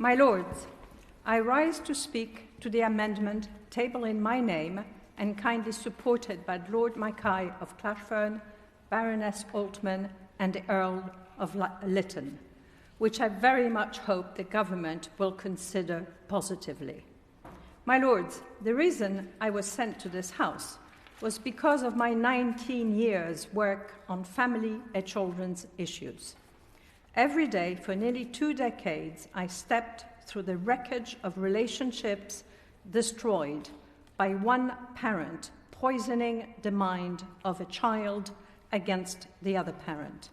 My Lords, I rise to speak to the amendment tabled in my name and kindly supported by Lord Mackay of Clashfern, Baroness Altman and the Earl of Lytton, which I very much hope the government will consider positively. My Lords, the reason I was sent to this House was because of my 19 years' work on family and children's issues. Every day for nearly 2 decades, I stepped through the wreckage of relationships destroyed by one parent poisoning the mind of a child against the other parent.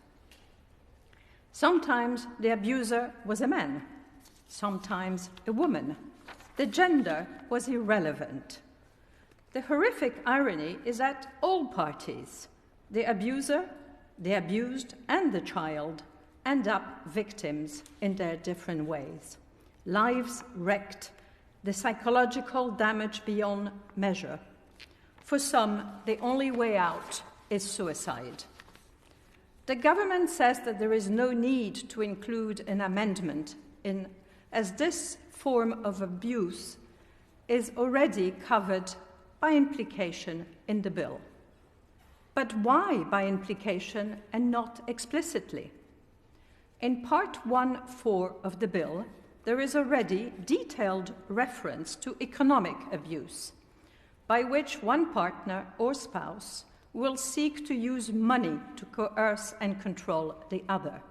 Sometimes the abuser was a man, sometimes a woman. The gender was irrelevant. The horrific irony is that all parties, the abuser, the abused, and the child, end up victims in their different ways. Lives wrecked, the psychological damage beyond measure. For some, the only way out is suicide. The government says that there is no need to include an amendment as this form of abuse is already covered by implication in the bill. But why by implication and not explicitly? In Part 1.4 of the bill, there is already detailed reference to economic abuse, by which one partner or spouse will seek to use money to coerce and control the other.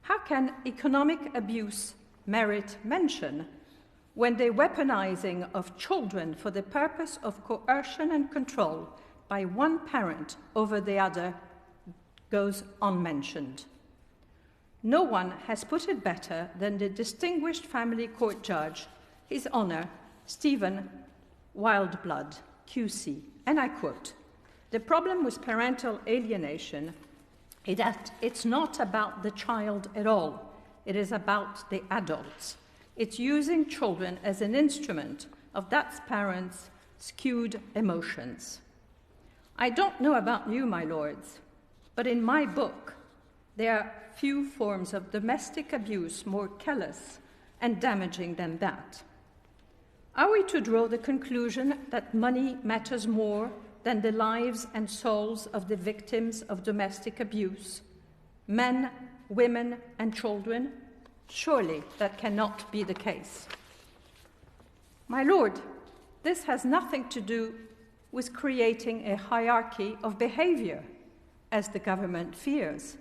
How can economic abuse merit mention when the weaponizing of children for the purpose of coercion and control by one parent over the other goes unmentioned? No one has put it better than the distinguished family court judge, His Honour Stephen Wildblood, QC, and I quote, "The problem with parental alienation is that it's not about the child at all. It is about the adults. It's using children as an instrument of that parent's skewed emotions." I don't know about you, my lords, but in my book, there are few forms of domestic abuse more callous and damaging than that. Are we to draw the conclusion that money matters more than the lives and souls of the victims of domestic abuse, men, women, and children? Surely that cannot be the case. My Lord, this has nothing to do with creating a hierarchy of behavior, as the government fears.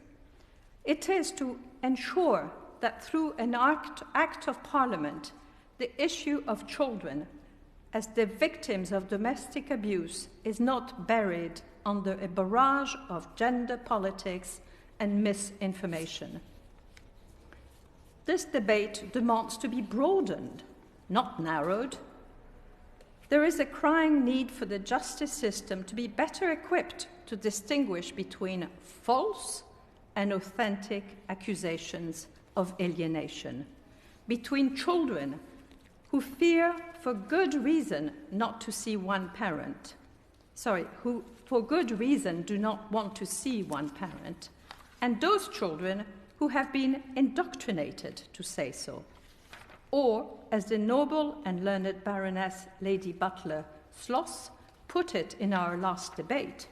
It is to ensure that through an act of Parliament, the issue of children as the victims of domestic abuse is not buried under a barrage of gender politics and misinformation. This debate demands to be broadened, not narrowed. There is a crying need for the justice system to be better equipped to distinguish between false and authentic accusations of alienation, between children who fear for good reason not to see one parent, who for good reason do not want to see one parent, and those children who have been indoctrinated to say so. Or, as the noble and learned Baroness Lady Butler Sloss put it in our last debate,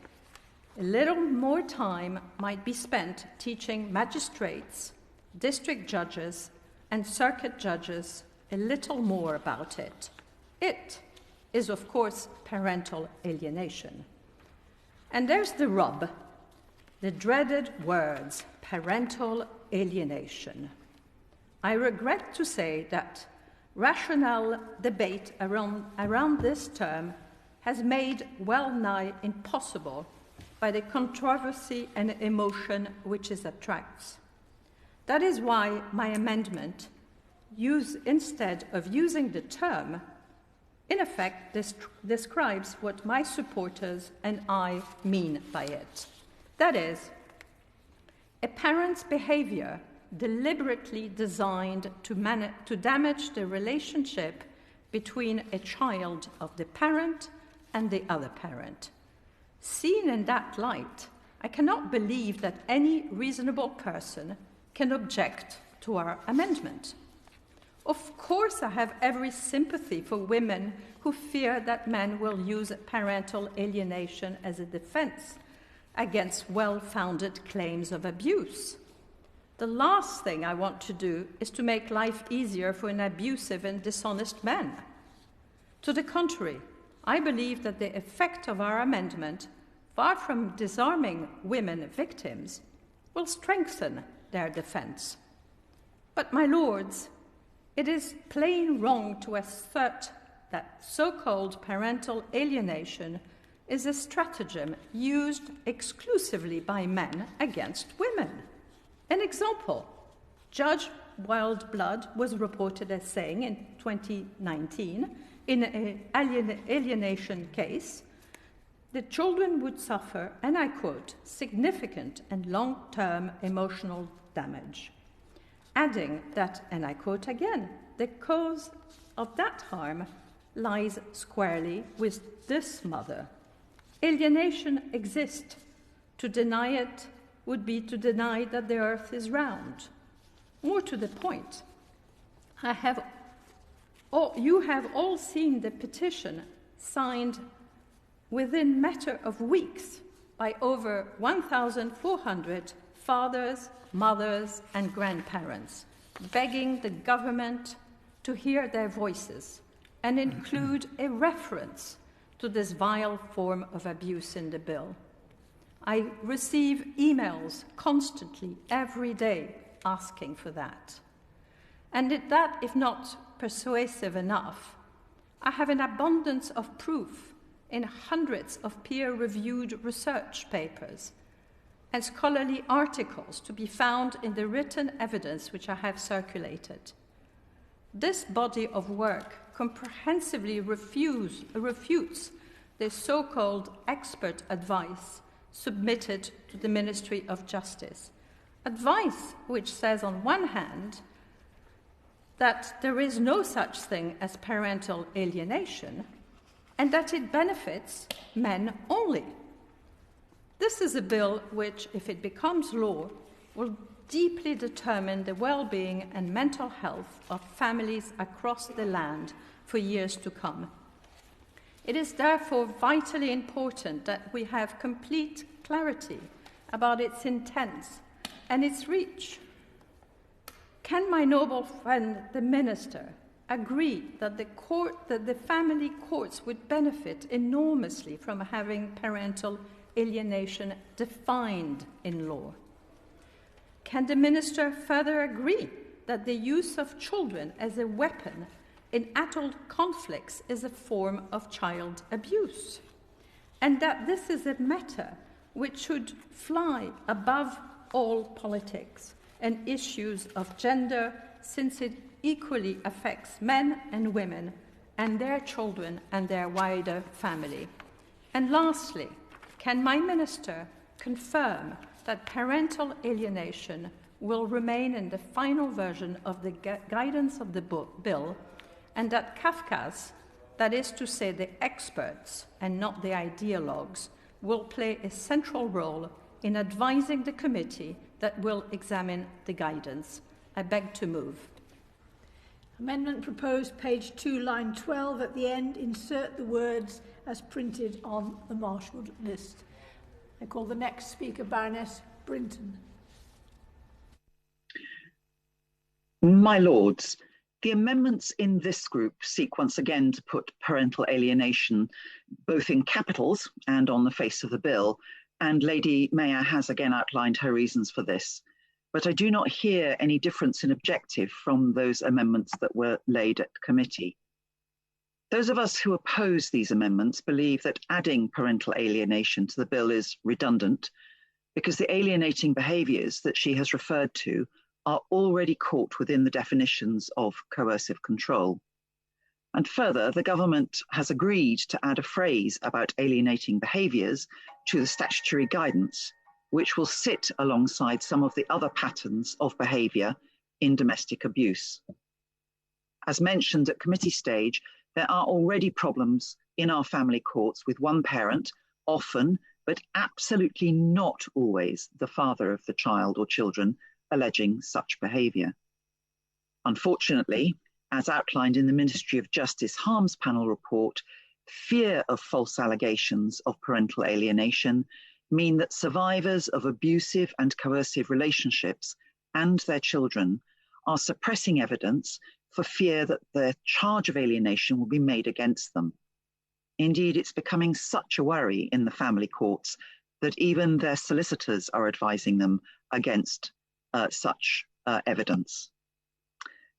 a little more time might be spent teaching magistrates, district judges, and circuit judges a little more about it. It is, of course, parental alienation. And there's the rub, the dreaded words, parental alienation. I regret to say that rational debate around this term has made well nigh impossible by the controversy and emotion which it attracts. That is why my amendment, instead of using the term, in effect describes what my supporters and I mean by it. That is, a parent's behavior deliberately designed to damage the relationship between a child of the parent and the other parent. Seen in that light, I cannot believe that any reasonable person can object to our amendment. Of course, I have every sympathy for women who fear that men will use parental alienation as a defense against well-founded claims of abuse. The last thing I want to do is to make life easier for an abusive and dishonest man. To the contrary, I believe that the effect of our amendment, far from disarming women victims, will strengthen their defense. But, my lords, it is plain wrong to assert that so-called parental alienation is a stratagem used exclusively by men against women. An example, Judge Wildblood was reported as saying in 2019, in an alienation case, the children would suffer, and I quote, significant and long-term emotional damage. Adding that, and I quote again, the cause of that harm lies squarely with this mother. Alienation exists. To deny it would be to deny that the earth is round. More to the point, you have all seen the petition signed within matter of weeks by over 1,400 fathers, mothers, and grandparents, begging the government to hear their voices and include a reference to this vile form of abuse in the bill. I receive emails constantly, every day, asking for that. And that, if not persuasive enough, I have an abundance of proof in hundreds of peer-reviewed research papers and scholarly articles to be found in the written evidence which I have circulated. This body of work comprehensively refutes the so-called expert advice submitted to the Ministry of Justice. Advice which says, on one hand, that there is no such thing as parental alienation and that it benefits men only. This is a bill which, if it becomes law, will deeply determine the well-being and mental health of families across the land for years to come. It is therefore vitally important that we have complete clarity about its intents and its reach. Can my noble friend, the Minister, agree that the family courts would benefit enormously from having parental alienation defined in law? Can the Minister further agree that the use of children as a weapon in adult conflicts is a form of child abuse, and that this is a matter which should fly above all politics and issues of gender, since it equally affects men and women and their children and their wider family? And lastly, can my Minister confirm that parental alienation will remain in the final version of the guidance of the bill, and that Kafkas, that is to say the experts and not the ideologues, will play a central role in advising the committee that will examine the guidance? I beg to move. Amendment proposed, page 2, line 12, at the end, insert the words as printed on the marshalled list. I call the next speaker Baroness Brinton. My Lords, the amendments in this group seek once again to put parental alienation both in capitals and on the face of the bill, and Lady Meyer has again outlined her reasons for this. But I do not hear any difference in objective from those amendments that were laid at committee. Those of us who oppose these amendments believe that adding parental alienation to the bill is redundant because the alienating behaviours that she has referred to are already caught within the definitions of coercive control. And further, the government has agreed to add a phrase about alienating behaviours to the statutory guidance, which will sit alongside some of the other patterns of behaviour in domestic abuse. As mentioned at committee stage, there are already problems in our family courts with one parent, often, but absolutely not always, the father of the child or children, alleging such behaviour. Unfortunately, as outlined in the Ministry of Justice Harms Panel report, fear of false allegations of parental alienation mean that survivors of abusive and coercive relationships and their children are suppressing evidence for fear that their charge of alienation will be made against them. Indeed, it's becoming such a worry in the family courts that even their solicitors are advising them against such evidence.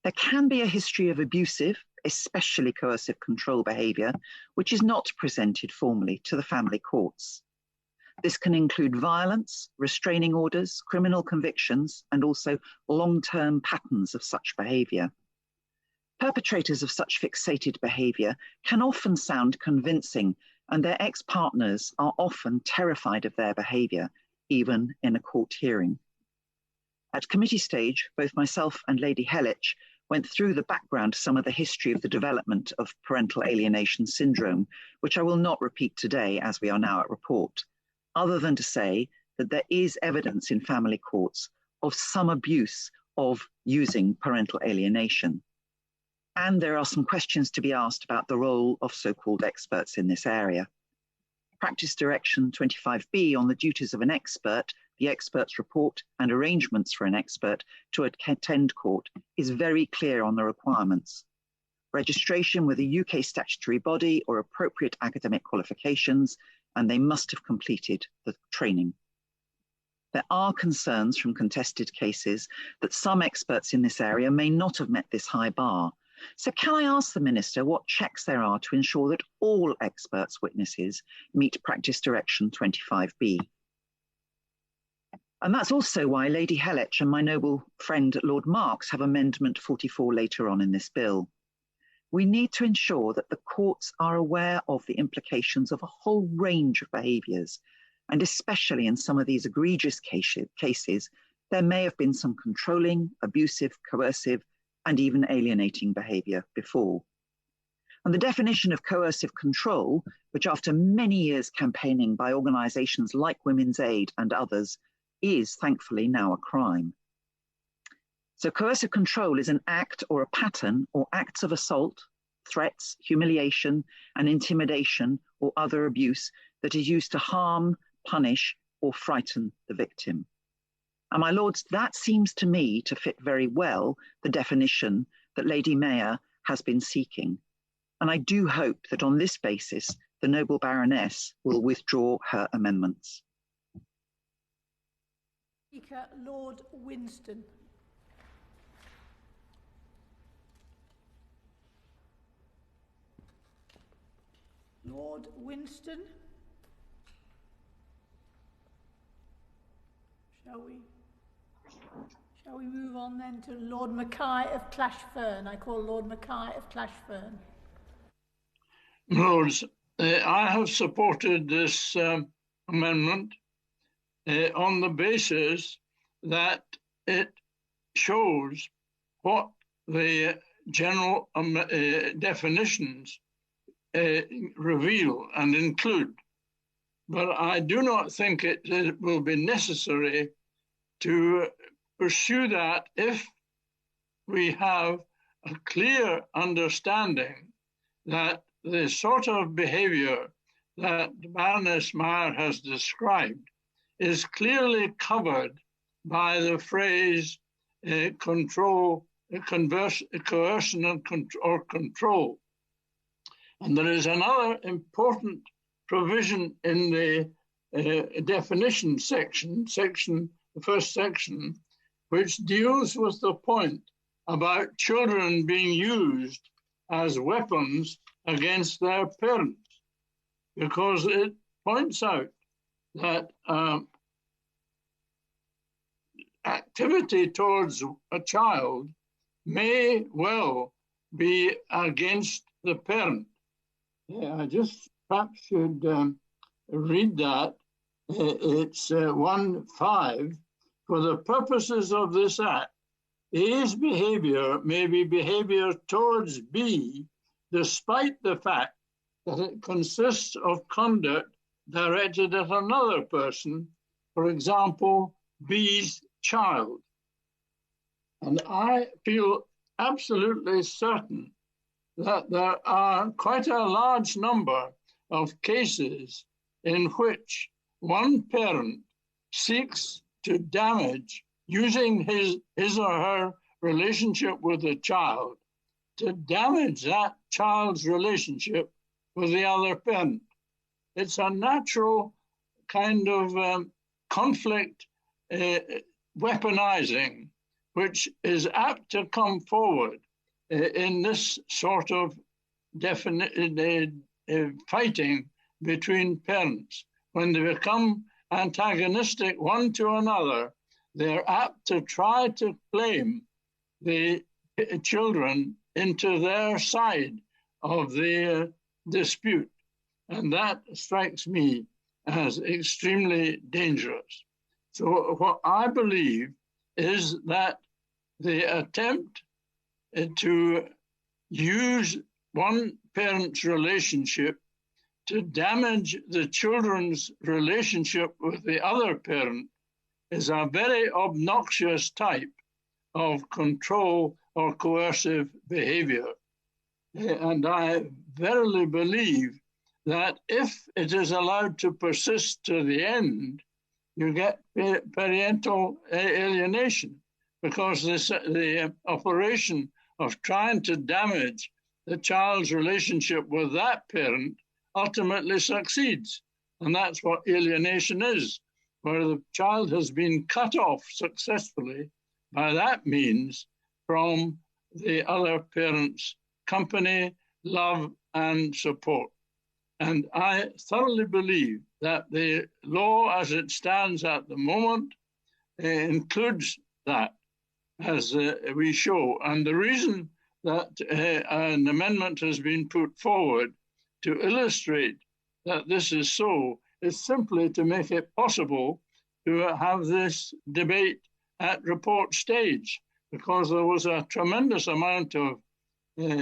There can be a history of abusive, especially coercive control behaviour, which is not presented formally to the family courts. This can include violence, restraining orders, criminal convictions, and also long-term patterns of such behaviour. Perpetrators of such fixated behaviour can often sound convincing, and their ex-partners are often terrified of their behaviour, even in a court hearing. At committee stage, both myself and Lady Hellich went through the background to some of the history of the development of parental alienation syndrome, which I will not repeat today as we are now at report, other than to say that there is evidence in family courts of some abuse of using parental alienation. And there are some questions to be asked about the role of so-called experts in this area. Practice Direction 25B on the duties of an expert, the expert's report and arrangements for an expert to attend court is very clear on the requirements. Registration with a UK statutory body or appropriate academic qualifications, and they must have completed the training. There are concerns from contested cases that some experts in this area may not have met this high bar. So can I ask the Minister what checks there are to ensure that all experts' witnesses meet Practice Direction 25B? And that's also why Lady Hellich and my noble friend Lord Marks have Amendment 44 later on in this bill. We need to ensure that the courts are aware of the implications of a whole range of behaviours, and especially in some of these egregious cases, there may have been some controlling, abusive, coercive, and even alienating behaviour before. And the definition of coercive control, which after many years campaigning by organisations like Women's Aid and others, is thankfully now a crime. So coercive control is an act or a pattern or acts of assault, threats, humiliation, and intimidation or other abuse that is used to harm, punish, or frighten the victim. And my lords, that seems to me to fit very well the definition that Lady Meyer has been seeking. And I do hope that on this basis, the noble Baroness will withdraw her amendments. Speaker Lord Winston. Lord Winston. Shall we move on then to Lord Mackay of Clashfern? I call Lord Mackay of Clashfern. Lords, I have supported this amendment on the basis that it shows what the general definitions reveal and include. But I do not think it will be necessary to pursue that if we have a clear understanding that the sort of behaviour that Baroness Meyer has described is clearly covered by the phrase control, coercion or control. And there is another important provision in the definition section, the first section, which deals with the point about children being used as weapons against their parents, because it points out that activity towards a child may well be against the parent. I just perhaps should read that. It's 1.5. For the purposes of this act, A's behaviour may be behaviour towards B, despite the fact that it consists of conduct directed at another person, for example, B's child. And I feel absolutely certain that there are quite a large number of cases in which one parent seeks to damage, using his or her relationship with the child, to damage that child's relationship with the other parent. It's a natural kind of conflict weaponizing, which is apt to come forward in this sort of fighting between parents. When they become antagonistic one to another, they're apt to try to claim the children into their side of the dispute. And that strikes me as extremely dangerous. So what I believe is that the attempt to use one parent's relationship to damage the children's relationship with the other parent is a very obnoxious type of control or coercive behavior. And I verily believe that if it is allowed to persist to the end, you get parental alienation, because the operation of trying to damage the child's relationship with that parent ultimately succeeds. And that's what alienation is, where the child has been cut off successfully by that means from the other parent's company, love, and support. And I thoroughly believe that the law as it stands at the moment includes that, as we show. And the reason that an amendment has been put forward to illustrate that this is so is simply to make it possible to have this debate at report stage, because there was a tremendous amount of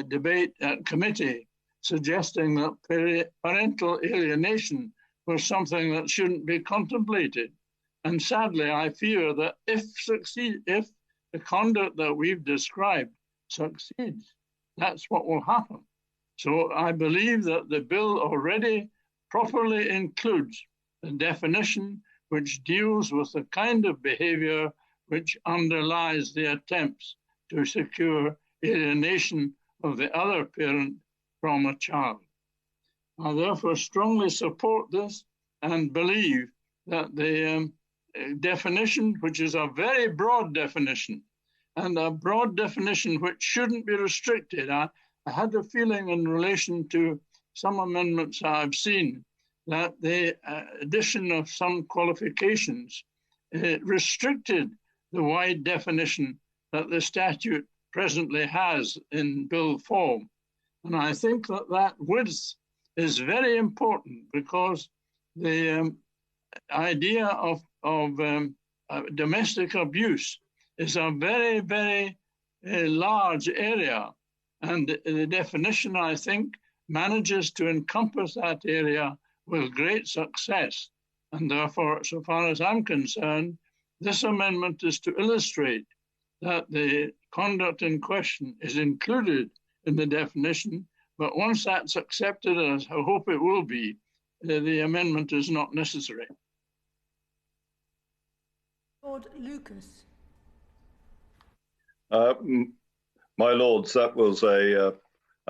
debate at committee suggesting that parental alienation was something that shouldn't be contemplated. And sadly, I fear that if the conduct that we've described succeeds, that's what will happen. So I believe that the bill already properly includes a definition which deals with the kind of behavior which underlies the attempts to secure alienation of the other parent from a child. I therefore strongly support this and believe that the definition, which is a very broad definition, and a broad definition which shouldn't be restricted. I had a feeling in relation to some amendments I've seen that the addition of some qualifications restricted the wide definition that the statute presently has in bill form. And I think that that width is very important, because the idea of domestic abuse is a very, very large area. And the definition, I think, manages to encompass that area with great success. And therefore, so far as I'm concerned, this amendment is to illustrate that the conduct in question is included in the definition, but once that's accepted, as I hope it will be, the amendment is not necessary. Lord Lucas. My lords, that was a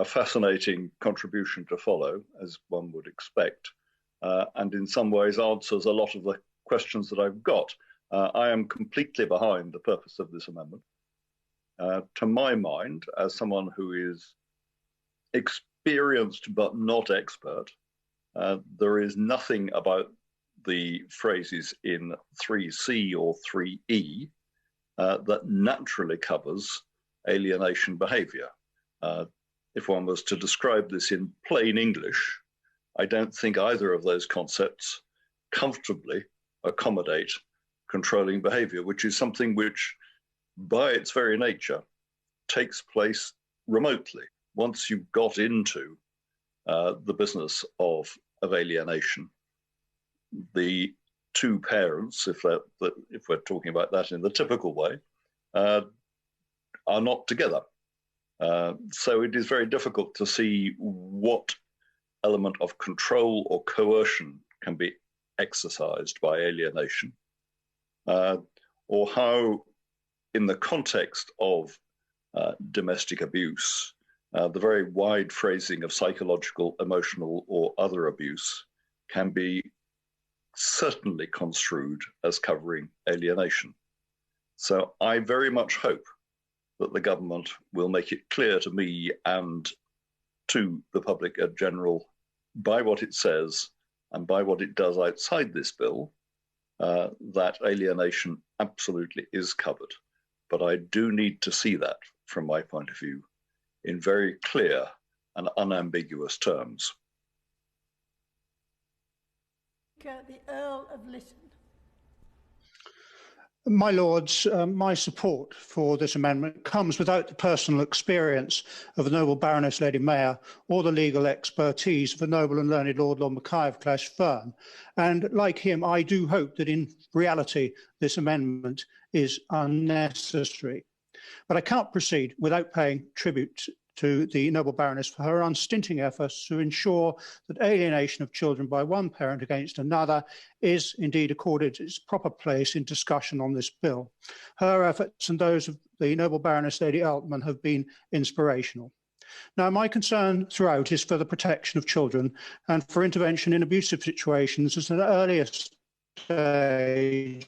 fascinating contribution to follow, as one would expect, and in some ways answers a lot of the questions that I've got. I am completely behind the purpose of this amendment. To my mind, as someone who is experienced but not expert, there is nothing about the phrases in 3C or 3E that naturally covers alienation behavior. If one was to describe this in plain English, I don't think either of those concepts comfortably accommodate controlling behavior, which is something which, by its very nature, takes place remotely. Once you've got into the business of alienation, the two parents, if we're talking about that in the typical way, are not together. So it is very difficult to see what element of control or coercion can be exercised by alienation, or how, in the context of domestic abuse, the very wide phrasing of psychological, emotional, or other abuse can be certainly construed as covering alienation. So I very much hope that the government will make it clear to me and to the public in general, by what it says and by what it does outside this bill, that alienation absolutely is covered. But I do need to see that, from my point of view, in very clear and unambiguous terms. The Earl of Lytton. My Lords, my support for this amendment comes without the personal experience of the noble Baroness Lady Meyer or the legal expertise of the noble and learned Lord Mackay of Clash Fern. And like him, I do hope that in reality this amendment is unnecessary. But I cannot proceed without paying tribute to the noble Baroness for her unstinting efforts to ensure that alienation of children by one parent against another is indeed accorded its proper place in discussion on this bill. Her efforts and those of the noble Baroness Lady Altman have been inspirational. Now, my concern throughout is for the protection of children and for intervention in abusive situations at an earliest stage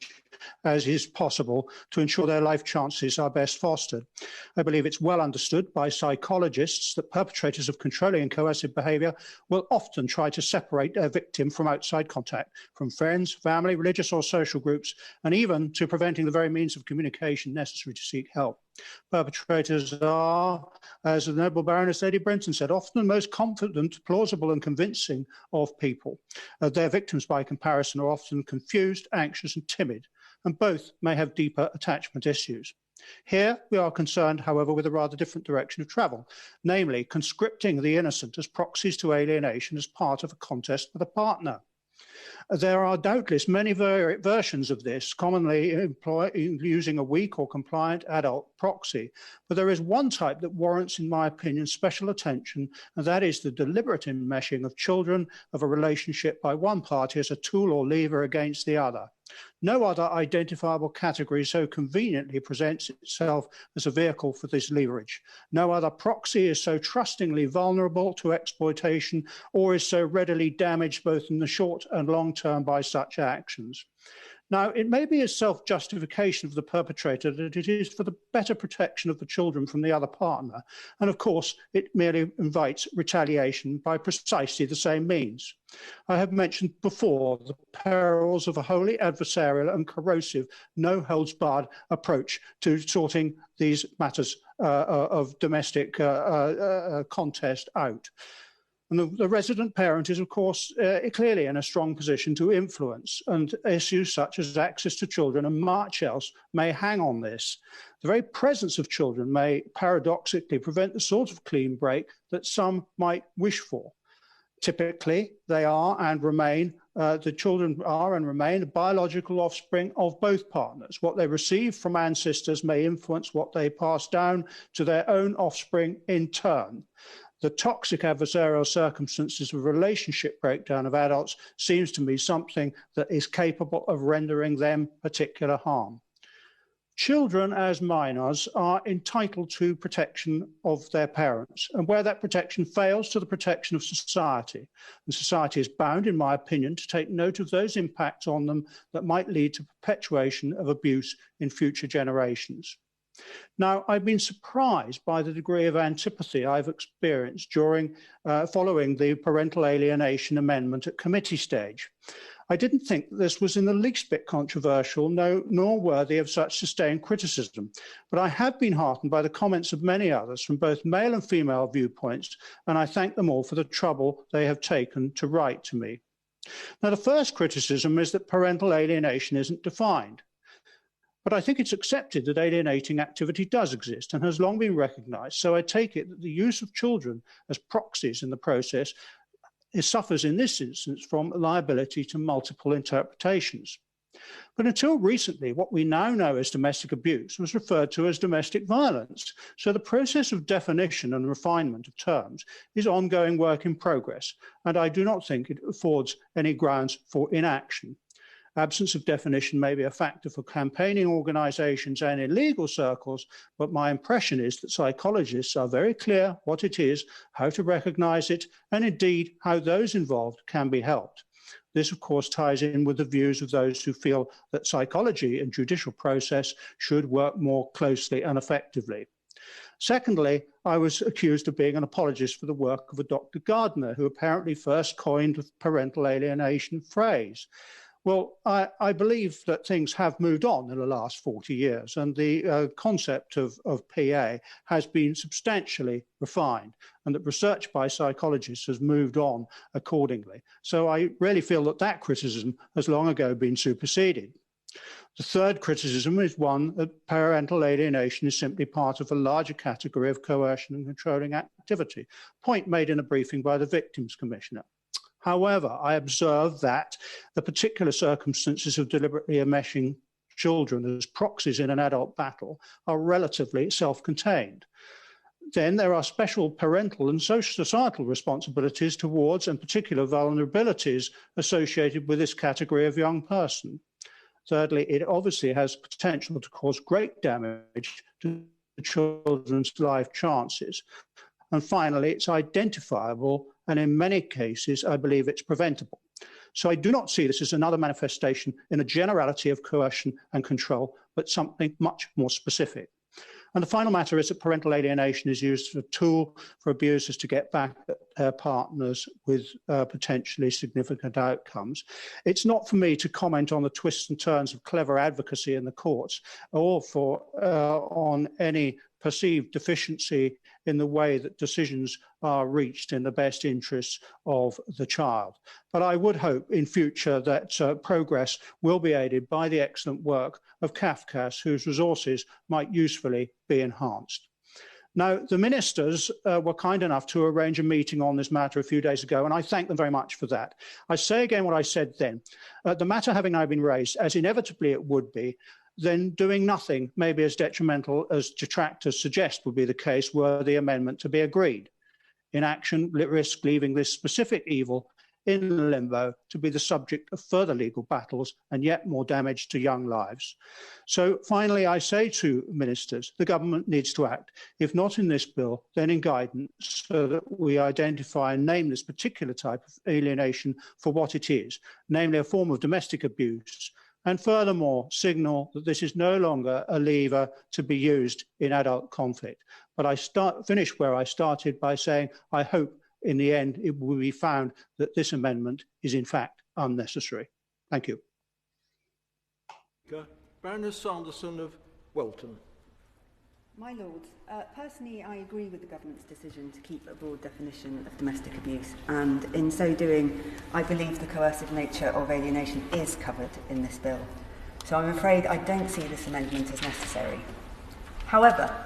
as is possible to ensure their life chances are best fostered. I believe it's well understood by psychologists that perpetrators of controlling and coercive behaviour will often try to separate their victim from outside contact, from friends, family, religious or social groups, and even to preventing the very means of communication necessary to seek help. Perpetrators are, as the noble Baroness Lady Brenton said, often the most confident, plausible and convincing of people. Their victims, by comparison, are often confused, anxious and timid, and both may have deeper attachment issues. Here we are concerned, however, with a rather different direction of travel, namely conscripting the innocent as proxies to alienation as part of a contest with a partner. There are doubtless many versions of this, commonly using a weak or compliant adult proxy, but there is one type that warrants, in my opinion, special attention, and that is the deliberate enmeshing of children of a relationship by one party as a tool or lever against the other. No other identifiable category so conveniently presents itself as a vehicle for this leverage. No other proxy is so trustingly vulnerable to exploitation or is so readily damaged both in the short and long term by such actions. Now, it may be a self-justification of the perpetrator that it is for the better protection of the children from the other partner. And of course, it merely invites retaliation by precisely the same means. I have mentioned before the perils of a wholly adversarial and corrosive, no-holds-barred approach to sorting these matters of domestic contest out. And the resident parent is, of course, clearly in a strong position to influence, and issues such as access to children and much else may hang on this. The very presence of children may paradoxically prevent the sort of clean break that some might wish for. Typically, they are and remain, the children are and remain the biological offspring of both partners. What they receive from ancestors may influence what they pass down to their own offspring in turn. The toxic adversarial circumstances of relationship breakdown of adults seems to me something that is capable of rendering them particular harm. Children, as minors, are entitled to protection of their parents, and where that protection fails, to the protection of society. And society is bound, in my opinion, to take note of those impacts on them that might lead to perpetuation of abuse in future generations. Now, I've been surprised by the degree of antipathy I've experienced following the parental alienation amendment at committee stage. I didn't think that this was in the least bit controversial, nor worthy of such sustained criticism, but I have been heartened by the comments of many others from both male and female viewpoints, and I thank them all for the trouble they have taken to write to me. Now, the first criticism is that parental alienation isn't defined. But I think it's accepted that alienating activity does exist and has long been recognised, so I take it that the use of children as proxies in the process suffers in this instance from liability to multiple interpretations. But until recently, what we now know as domestic abuse was referred to as domestic violence. So the process of definition and refinement of terms is ongoing work in progress, and I do not think it affords any grounds for inaction. Absence of definition may be a factor for campaigning organisations and in legal circles, but my impression is that psychologists are very clear what it is, how to recognise it, and indeed how those involved can be helped. This, of course, ties in with the views of those who feel that psychology and judicial process should work more closely and effectively. Secondly, I was accused of being an apologist for the work of a Dr. Gardner, who apparently first coined the parental alienation phrase. Well, I believe that things have moved on in the last 40 years, and the concept of PA has been substantially refined, and that research by psychologists has moved on accordingly. So I really feel that that criticism has long ago been superseded. The third criticism is one that parental alienation is simply part of a larger category of coercion and controlling activity, point made in a briefing by the Victims Commissioner. However, I observe that the particular circumstances of deliberately enmeshing children as proxies in an adult battle are relatively self-contained. Then there are special parental and societal responsibilities towards and particular vulnerabilities associated with this category of young person. Thirdly, it obviously has potential to cause great damage to children's life chances. And finally, it's identifiable, and in many cases, I believe it's preventable. So I do not see this as another manifestation in a generality of coercion and control, but something much more specific. And the final matter is that parental alienation is used as a tool for abusers to get back at their partners with potentially significant outcomes. It's not for me to comment on the twists and turns of clever advocacy in the courts or on any perceived deficiency in the way that decisions are reached in the best interests of the child. But I would hope in future that progress will be aided by the excellent work of CAFCAS, whose resources might usefully be enhanced. Now, the ministers were kind enough to arrange a meeting on this matter a few days ago, and I thank them very much for that. I say again what I said then. The matter having now been raised, as inevitably it would be, then doing nothing may be as detrimental as detractors suggest would be the case were the amendment to be agreed. Inaction risks leaving this specific evil in limbo to be the subject of further legal battles and yet more damage to young lives. So finally, I say to ministers, the government needs to act, if not in this bill, then in guidance, so that we identify and name this particular type of alienation for what it is, namely a form of domestic abuse, and furthermore signal that this is no longer a lever to be used in adult conflict. But I finish where I started by saying I hope in the end it will be found that this amendment is in fact unnecessary. Thank you. Baroness Sanderson of Welton. My Lords, personally I agree with the government's decision to keep a broad definition of domestic abuse, and in so doing I believe the coercive nature of alienation is covered in this bill. So I'm afraid I don't see this amendment as necessary. However,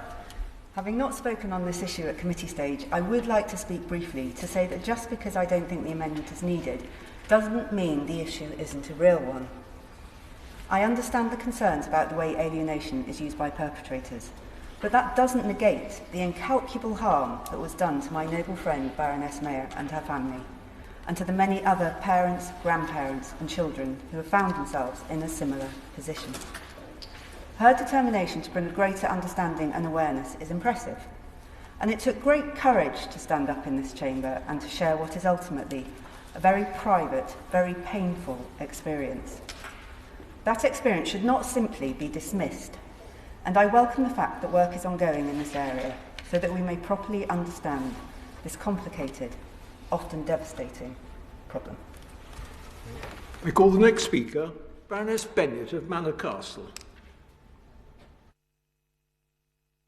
having not spoken on this issue at committee stage, I would like to speak briefly to say that just because I don't think the amendment is needed doesn't mean the issue isn't a real one. I understand the concerns about the way alienation is used by perpetrators, but that doesn't negate the incalculable harm that was done to my noble friend Baroness Meyer and her family, and to the many other parents, grandparents and children who have found themselves in a similar position. Her determination to bring a greater understanding and awareness is impressive, and it took great courage to stand up in this chamber and to share what is ultimately a very private, very painful experience. That experience should not simply be dismissed, and I welcome the fact that work is ongoing in this area so that we may properly understand this complicated, often devastating problem. I call the next speaker, Baroness Bennett of Manor Castle.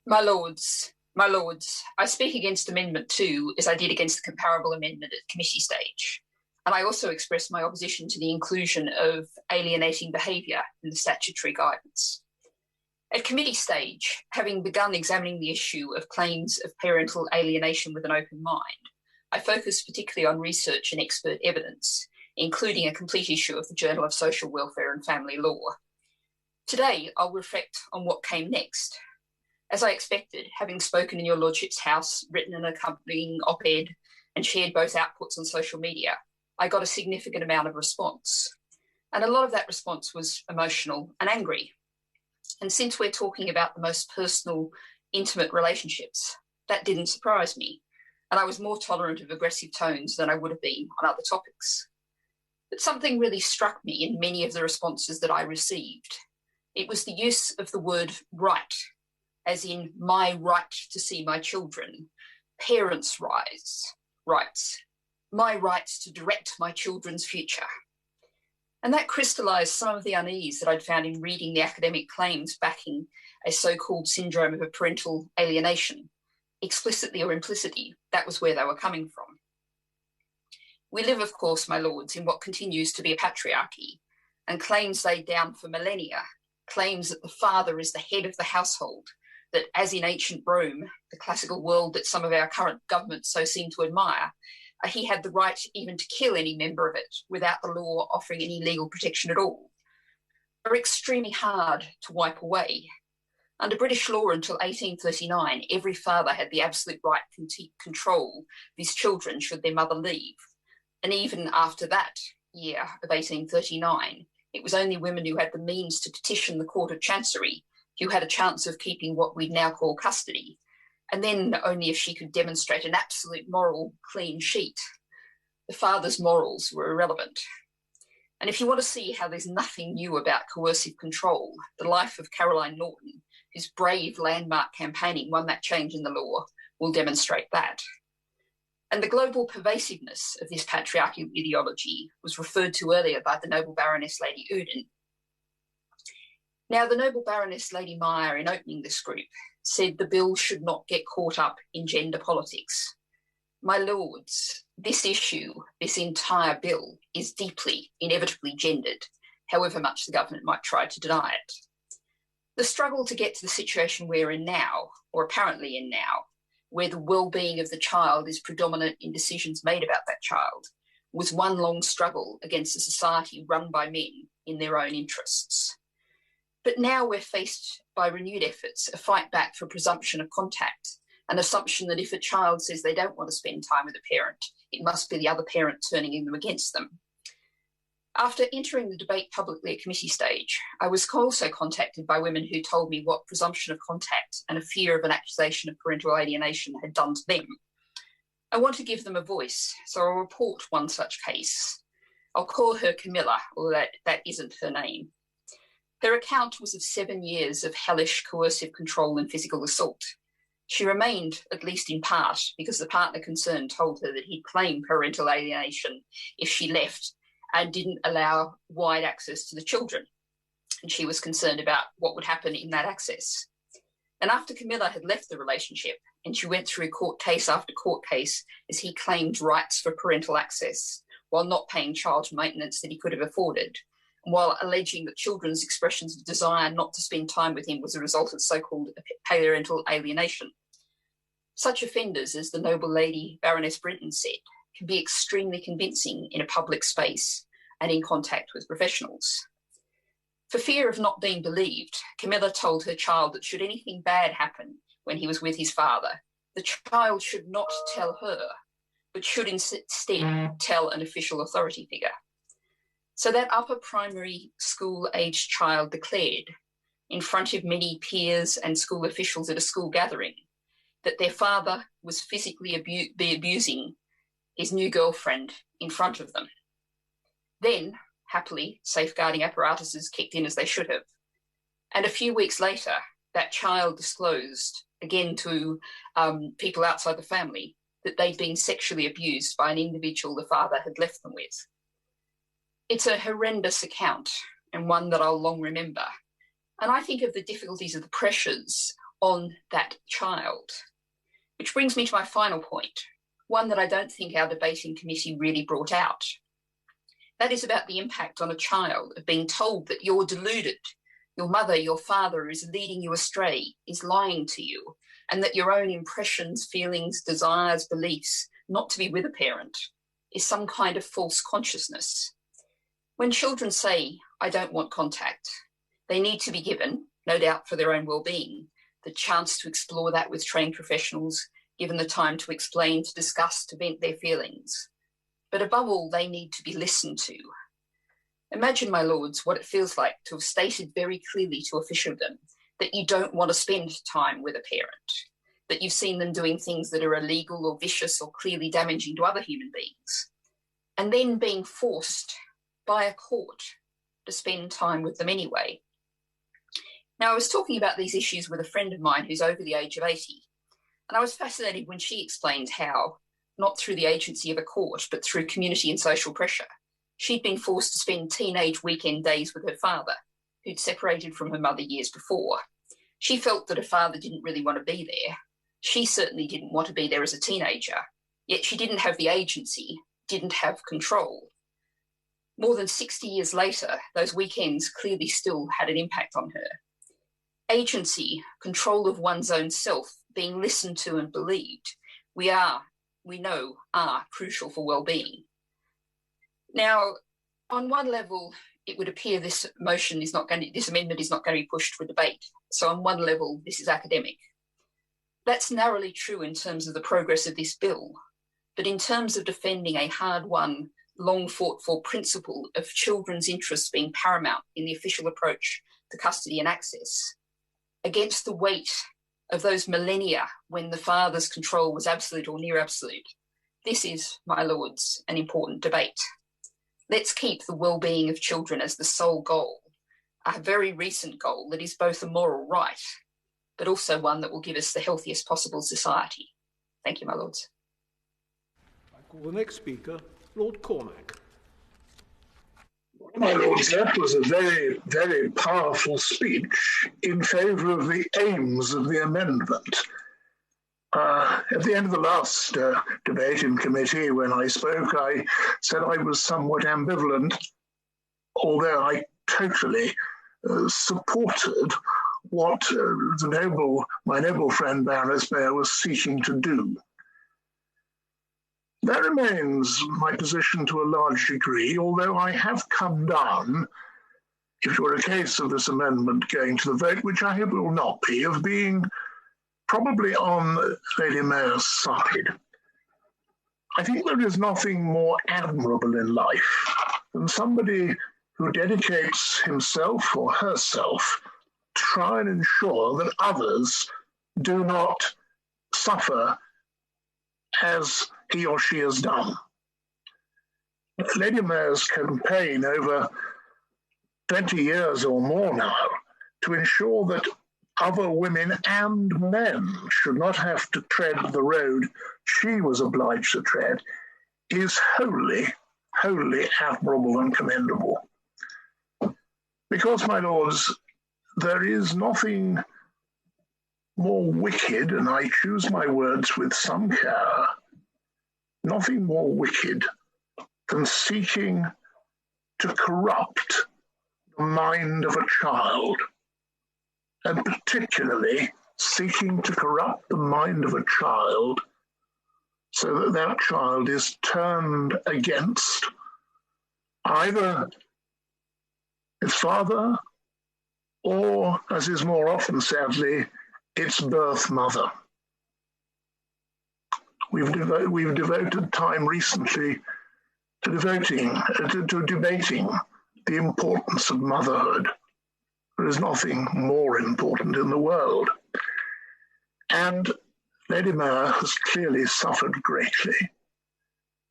My Lords, I speak against Amendment 2 as I did against the comparable amendment at committee stage. And I also express my opposition to the inclusion of alienating behaviour in the statutory guidance. At committee stage, having begun examining the issue of claims of parental alienation with an open mind, I focused particularly on research and expert evidence including a complete issue of the Journal of Social Welfare and Family Law. Today, I'll reflect on what came next. As I expected, having spoken in your Lordship's house, written an accompanying op-ed, and shared both outputs on social media, I got a significant amount of response. And a lot of that response was emotional and angry. And since we're talking about the most personal, intimate relationships, that didn't surprise me. And I was more tolerant of aggressive tones than I would have been on other topics. But something really struck me in many of the responses that I received. It was the use of the word right, as in my right to see my children, parents' rights, my rights to direct my children's future. And that crystallised some of the unease that I'd found in reading the academic claims backing a so-called syndrome of a parental alienation. Explicitly or implicitly, that was where they were coming from. We live, of course, my lords, in what continues to be a patriarchy, and claims laid down for millennia, claims that the father is the head of the household, that as in ancient Rome, the classical world that some of our current governments so seem to admire, he had the right even to kill any member of it without the law offering any legal protection at all, are extremely hard to wipe away. Under British law until 1839, every father had the absolute right to control his children should their mother leave. And even after that year of 1839, it was only women who had the means to petition the Court of Chancery who had a chance of keeping what we now call custody, and then only if she could demonstrate an absolute moral clean sheet. The father's morals were irrelevant. And if you want to see how there's nothing new about coercive control, the life of Caroline Norton, whose brave landmark campaigning won that change in the law, will demonstrate that. And the global pervasiveness of this patriarchal ideology was referred to earlier by the noble Baroness Lady Uden. Now, the noble Baroness Lady Meyer, in opening this group, said the bill should not get caught up in gender politics. My lords, this issue, this entire bill, is deeply, inevitably gendered, however much the government might try to deny it. The struggle to get to the situation we're in now, or apparently in now, where the well-being of the child is predominant in decisions made about that child, was one long struggle against a society run by men in their own interests. But now we're faced by renewed efforts, a fight back for presumption of contact, an assumption that if a child says they don't want to spend time with a parent, it must be the other parent turning them against them. After entering the debate publicly at committee stage, I was also contacted by women who told me what presumption of contact and a fear of an accusation of parental alienation had done to them. I want to give them a voice, so I'll report one such case. I'll call her Camilla, although that isn't her name. Her account was of 7 years of hellish coercive control and physical assault. She remained, at least in part, because the partner concerned told her that he'd claim parental alienation if she left and didn't allow wide access to the children. And she was concerned about what would happen in that access. And after Camilla had left the relationship, and she went through court case after court case as he claimed rights for parental access while not paying child maintenance that he could have afforded, while alleging that children's expressions of desire not to spend time with him was a result of so-called parental alienation. Such offenders, as the noble lady Baroness Brinton said, can be extremely convincing in a public space and in contact with professionals. For fear of not being believed, Camilla told her child that should anything bad happen when he was with his father, the child should not tell her, but should instead tell an official authority figure. So that upper primary school-aged child declared, in front of many peers and school officials at a school gathering, that their father was physically abusing his new girlfriend in front of them. Then, happily, safeguarding apparatuses kicked in as they should have. And a few weeks later, that child disclosed, again to people outside the family, that they'd been sexually abused by an individual the father had left them with. It's a horrendous account, and one that I'll long remember. And I think of the difficulties of the pressures on that child. Which brings me to my final point, one that I don't think our debating committee really brought out. That is about the impact on a child of being told that you're deluded, your mother, your father is leading you astray, is lying to you, and that your own impressions, feelings, desires, beliefs, not to be with a parent, is some kind of false consciousness. When children say, I don't want contact, they need to be given, no doubt for their own well-being, the chance to explore that with trained professionals, given the time to explain, to discuss, to vent their feelings. But above all, they need to be listened to. Imagine, my lords, what it feels like to have stated very clearly to officialdom that you don't want to spend time with a parent, that you've seen them doing things that are illegal or vicious or clearly damaging to other human beings, and then being forced by a court to spend time with them anyway. Now, I was talking about these issues with a friend of mine who's over the age of 80, and I was fascinated when she explained how, not through the agency of a court, but through community and social pressure, she'd been forced to spend teenage weekend days with her father, who'd separated from her mother years before. She felt that her father didn't really want to be there. She certainly didn't want to be there as a teenager, yet she didn't have the agency, didn't have control. More than 60 years later, those weekends clearly still had an impact on her. Agency, control of one's own self, being listened to and believed, we know are crucial for well-being. Now, on one level, it would appear this amendment is not going to be pushed for debate. So on one level, this is academic. That's narrowly true in terms of the progress of this bill, but in terms of defending a hard-won, long-fought-for principle of children's interests being paramount in the official approach to custody and access, against the weight of those millennia when the father's control was absolute or near absolute, this is, my lords, an important debate. Let's keep the well-being of children as the sole goal, a very recent goal that is both a moral right, but also one that will give us the healthiest possible society. Thank you, my lords. I call the next speaker, Lord Cormack. My lords, that was a very, very powerful speech in favour of the aims of the amendment. At the end of the last debate in committee, when I spoke, I said I was somewhat ambivalent, although I totally supported what my noble friend Baroness Meyer was seeking to do. That remains my position to a large degree, although I have come down, if it were a case of this amendment going to the vote, which I hope it will not be, of being probably on Lady Mayer's side. I think there is nothing more admirable in life than somebody who dedicates himself or herself to try and ensure that others do not suffer as he or she has done. Lady Mayer's campaign over 20 years or more now to ensure that other women and men should not have to tread the road she was obliged to tread is wholly, wholly admirable and commendable. Because, my lords, there is nothing more wicked, and I choose my words with some care, nothing more wicked than seeking to corrupt the mind of a child, and particularly seeking to corrupt the mind of a child so that that child is turned against either its father or, as is more often, sadly, its birth mother. We've devoted time recently to debating the importance of motherhood. There is nothing more important in the world. And Lady Meyer has clearly suffered greatly.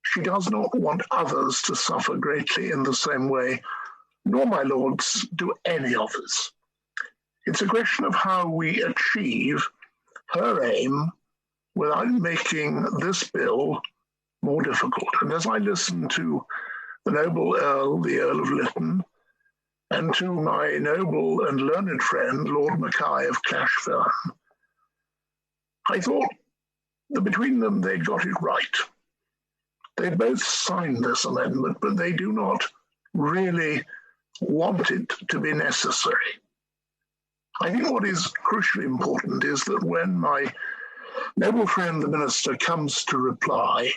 She does not want others to suffer greatly in the same way, nor, my lords, do any of us. It's a question of how we achieve her aim without making this bill more difficult. And as I listen to the noble Earl, the Earl of Lytton, and to my noble and learned friend, Lord Mackay of Clashfern, I thought that between them they'd got it right. They both signed this amendment, but they do not really want it to be necessary. I think what is crucially important is that when my noble friend, the Minister, comes to reply,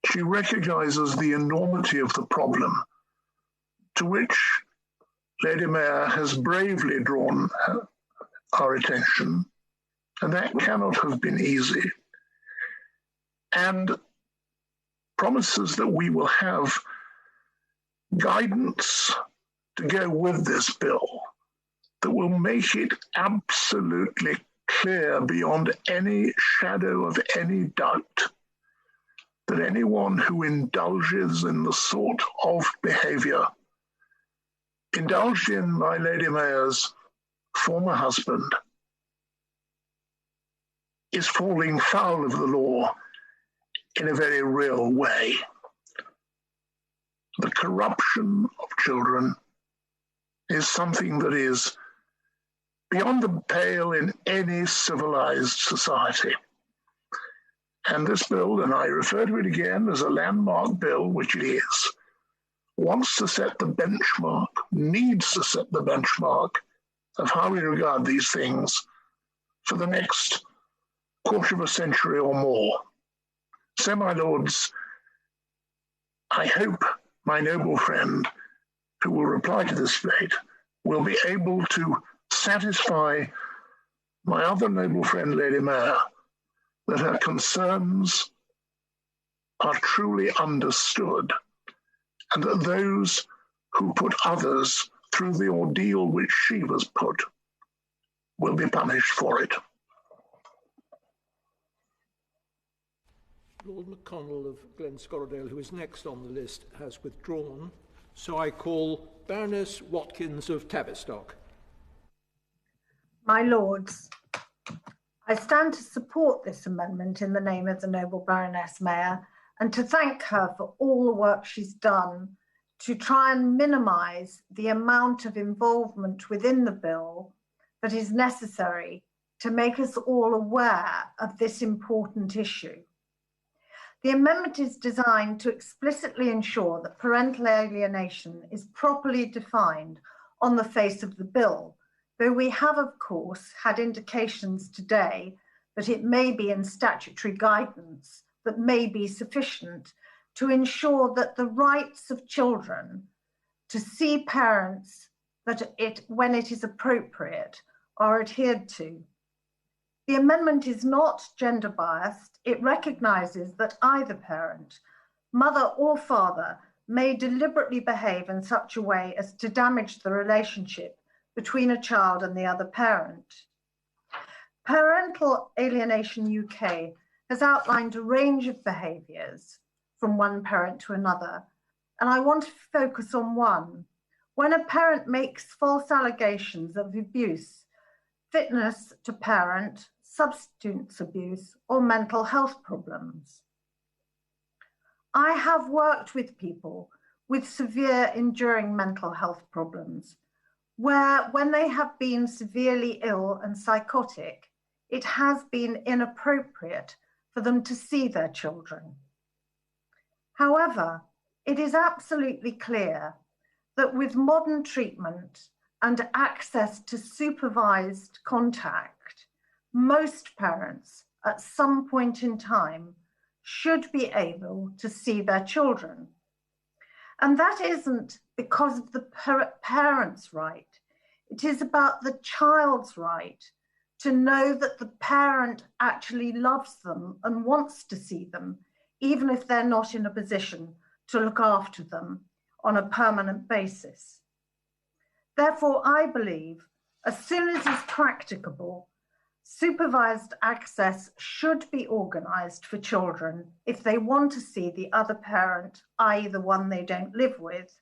She recognises the enormity of the problem, to which Lady Meyer has bravely drawn our attention, and that cannot have been easy, and promises that we will have guidance to go with this bill that will make it absolutely clear beyond any shadow of any doubt that anyone who indulges in the sort of behaviour indulged in by Lady Meyer's former husband is falling foul of the law in a very real way. The corruption of children is something that is beyond the pale in any civilized society. And this bill, and I refer to it again as a landmark bill, which it is, wants to set the benchmark, needs to set the benchmark of how we regard these things for the next quarter of a century or more. So, my lords, I hope my noble friend who will reply to this debate will be able to satisfy my other noble friend, Lady Meyer, that her concerns are truly understood and that those who put others through the ordeal which she was put will be punished for it. Lord McConnell of Glen-Scorodale, who is next on the list, has withdrawn. So I call Baroness Watkins of Tavistock. My Lords, I stand to support this amendment in the name of the noble Baroness Meyer and to thank her for all the work she's done to try and minimise the amount of involvement within the bill that is necessary to make us all aware of this important issue. The amendment is designed to explicitly ensure that parental alienation is properly defined on the face of the bill, though we have, of course, had indications today that it may be in statutory guidance that may be sufficient to ensure that the rights of children to see parents when it is appropriate are adhered to. The amendment is not gender biased. It recognises that either parent, mother or father, may deliberately behave in such a way as to damage the relationship between a child and the other parent. Parental Alienation UK has outlined a range of behaviours from one parent to another, and I want to focus on one. When a parent makes false allegations of abuse, fitness to parent, substance abuse, or mental health problems. I have worked with people with severe enduring mental health problems, where when they have been severely ill and psychotic, it has been inappropriate for them to see their children. However, it is absolutely clear that with modern treatment and access to supervised contact, most parents at some point in time should be able to see their children. And that isn't because of the parent's right. It is about the child's right to know that the parent actually loves them and wants to see them, even if they're not in a position to look after them on a permanent basis. Therefore, I believe as soon as is practicable, supervised access should be organised for children if they want to see the other parent, i.e. the one they don't live with,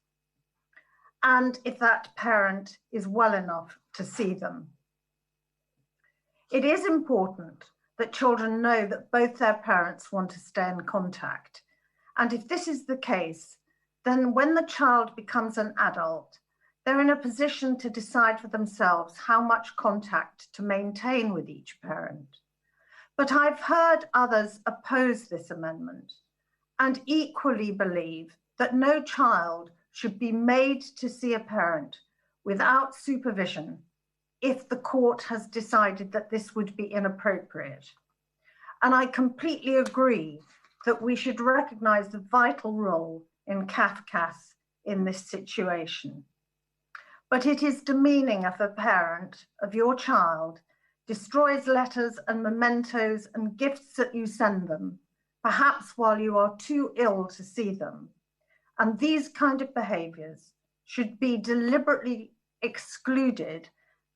and if that parent is well enough to see them. It is important that children know that both their parents want to stay in contact. And if this is the case, then when the child becomes an adult, they're in a position to decide for themselves how much contact to maintain with each parent. But I've heard others oppose this amendment and equally believe that no child should be made to see a parent without supervision if the court has decided that this would be inappropriate. And I completely agree that we should recognise the vital role in CAFCAS in this situation. But it is demeaning if a parent of your child destroys letters and mementos and gifts that you send them, perhaps while you are too ill to see them. And these kind of behaviours should be deliberately excluded,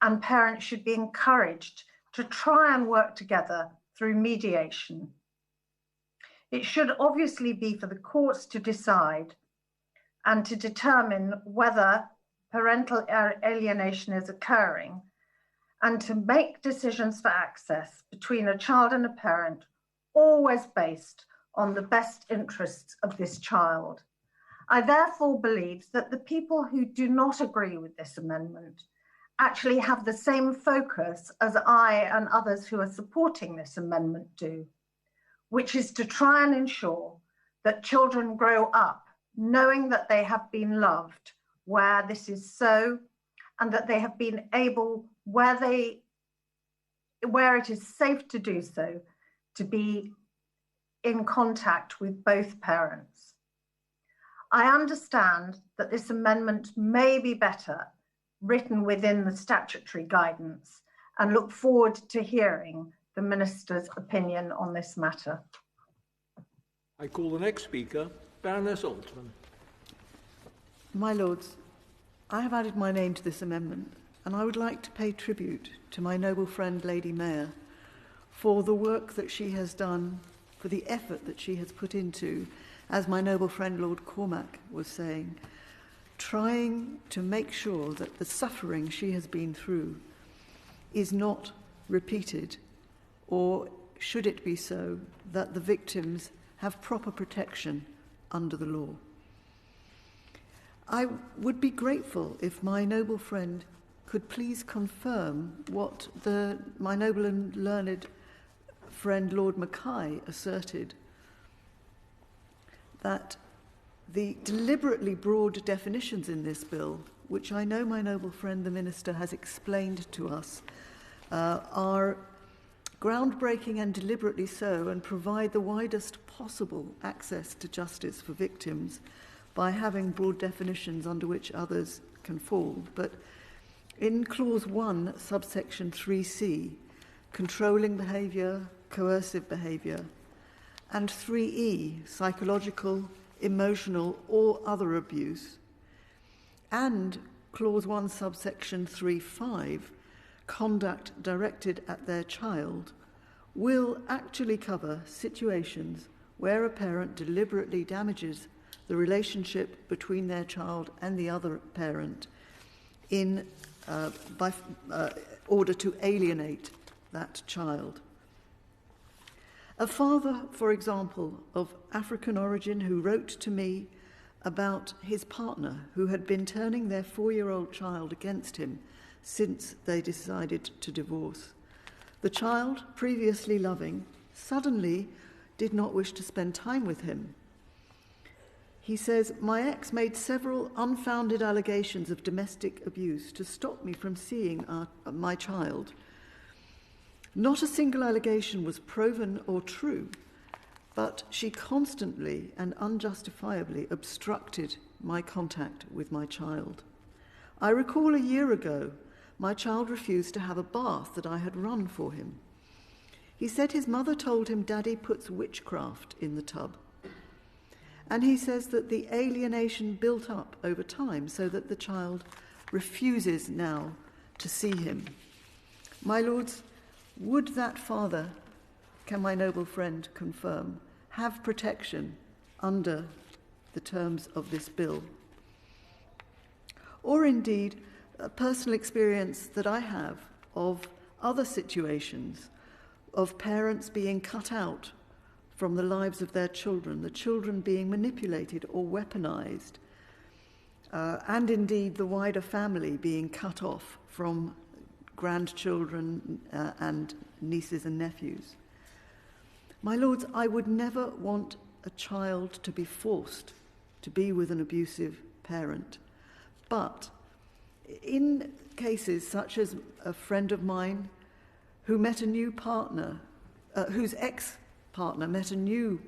and parents should be encouraged to try and work together through mediation. It should obviously be for the courts to decide and to determine whether parental alienation is occurring, and to make decisions for access between a child and a parent, always based on the best interests of this child. I therefore believe that the people who do not agree with this amendment actually have the same focus as I and others who are supporting this amendment do, which is to try and ensure that children grow up knowing that they have been loved where this is so, and that they have been able, where it is safe to do so, to be in contact with both parents. I understand that this amendment may be better written within the statutory guidance, and look forward to hearing the Minister's opinion on this matter. I call the next speaker, Baroness Altman. My Lords, I have added my name to this amendment, and I would like to pay tribute to my noble friend Lady Meyer for the work that she has done, for the effort that she has put into, as my noble friend Lord Cormac was saying, trying to make sure that the suffering she has been through is not repeated, or should it be so, that the victims have proper protection under the law. I would be grateful if my noble friend could please confirm what my noble and learned friend Lord Mackay asserted, that the deliberately broad definitions in this bill, which I know my noble friend the Minister has explained to us, are groundbreaking and deliberately so, and provide the widest possible access to justice for victims by having broad definitions under which others can fall. But in Clause 1, subsection 3C, controlling behaviour, coercive behaviour, and 3E, psychological, emotional, or other abuse, and Clause 1, subsection 3.5, conduct directed at their child, will actually cover situations where a parent deliberately damages the relationship between their child and the other parent in order to alienate that child. A father, for example, of African origin who wrote to me about his partner who had been turning their 4-year-old child against him since they decided to divorce. The child, previously loving, suddenly did not wish to spend time with him. He says, "My ex made several unfounded allegations of domestic abuse to stop me from seeing my child. Not a single allegation was proven or true, but she constantly and unjustifiably obstructed my contact with my child. I recall a year ago, my child refused to have a bath that I had run for him. He said his mother told him Daddy puts witchcraft in the tub. And he says that the alienation built up over time so that the child refuses now to see him. My Lords, would that father, can my noble friend confirm, have protection under the terms of this bill? Or indeed, a personal experience that I have of other situations of parents being cut out from the lives of their children, the children being manipulated or weaponized, and indeed the wider family being cut off from grandchildren and nieces and nephews. My Lords, I would never want a child to be forced to be with an abusive parent. But in cases such as a friend of mine who met a new partner, whose ex-partner met a new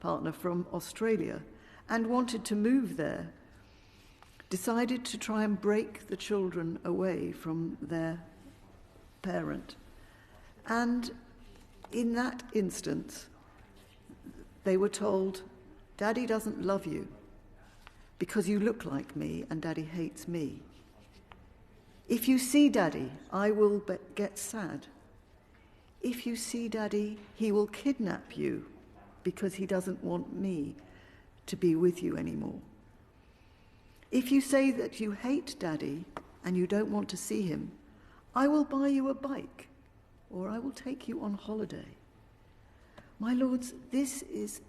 partner from Australia and wanted to move there, decided to try and break the children away from their parent. And in that instance, they were told, Daddy doesn't love you because you look like me and Daddy hates me. If you see Daddy, I will get sad. If you see Daddy, he will kidnap you because he doesn't want me to be with you anymore. If you say that you hate Daddy and you don't want to see him, I will buy you a bike or I will take you on holiday. My lords, this is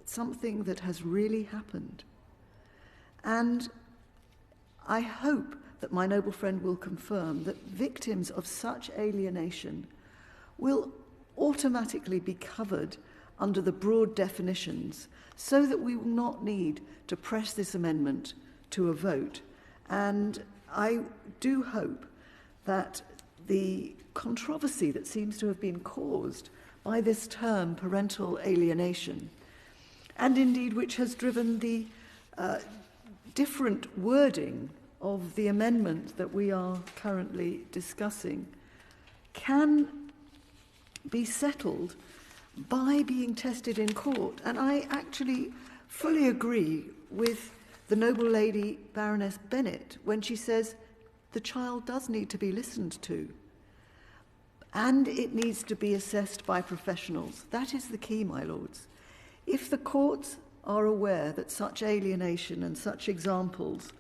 something that has really happened. And I hope that my noble friend will confirm that victims of such alienation will automatically be covered under the broad definitions so that we will not need to press this amendment to a vote. And I do hope that the controversy that seems to have been caused by this term parental alienation, and indeed which has driven the different wording of the amendment that we are currently discussing, can be settled by being tested in court. And I actually fully agree with the noble lady Baroness Bennett when she says the child does need to be listened to and it needs to be assessed by professionals. That is the key, my lords. If the courts are aware that such alienation and such examples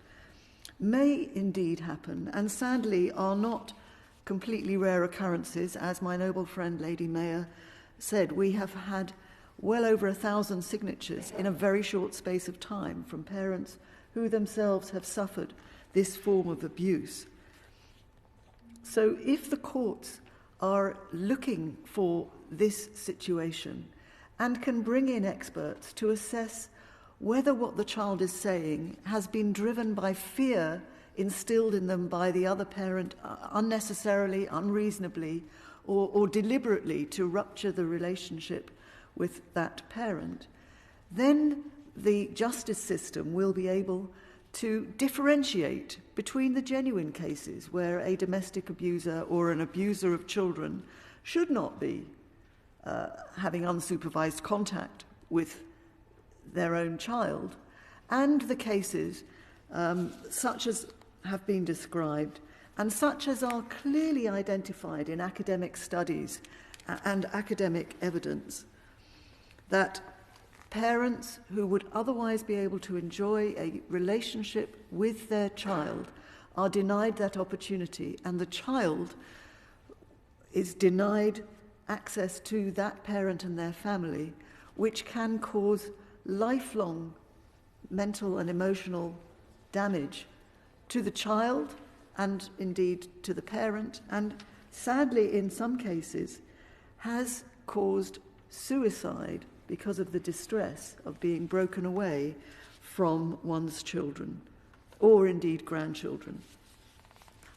may indeed happen, and sadly are not completely rare occurrences, as my noble friend Lady Meyer said, we have had well over 1,000 signatures in a very short space of time from parents who themselves have suffered this form of abuse. So if the courts are looking for this situation and can bring in experts to assess whether what the child is saying has been driven by fear instilled in them by the other parent unnecessarily, unreasonably, or deliberately to rupture the relationship with that parent, then the justice system will be able to differentiate between the genuine cases where a domestic abuser or an abuser of children should not be having unsupervised contact with their own child, and the cases such as have been described and such as are clearly identified in academic studies and academic evidence that parents who would otherwise be able to enjoy a relationship with their child are denied that opportunity, and the child is denied access to that parent and their family, which can cause lifelong mental and emotional damage to the child and indeed to the parent, and sadly in some cases has caused suicide because of the distress of being broken away from one's children or indeed grandchildren.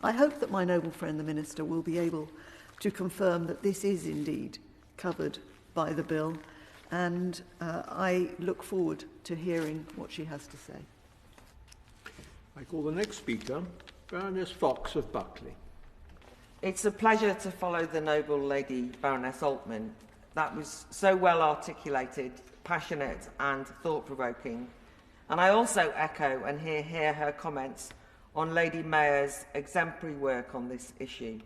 I hope that my noble friend the Minister will be able to confirm that this is indeed covered by the bill, and I look forward to hearing what she has to say. I call the next speaker, Baroness Fox of Buckley. It's a pleasure to follow the noble lady Baroness Altman. That was so well articulated, passionate and thought-provoking. And I also echo and hear her comments on Lady Meyer's exemplary work on this issue.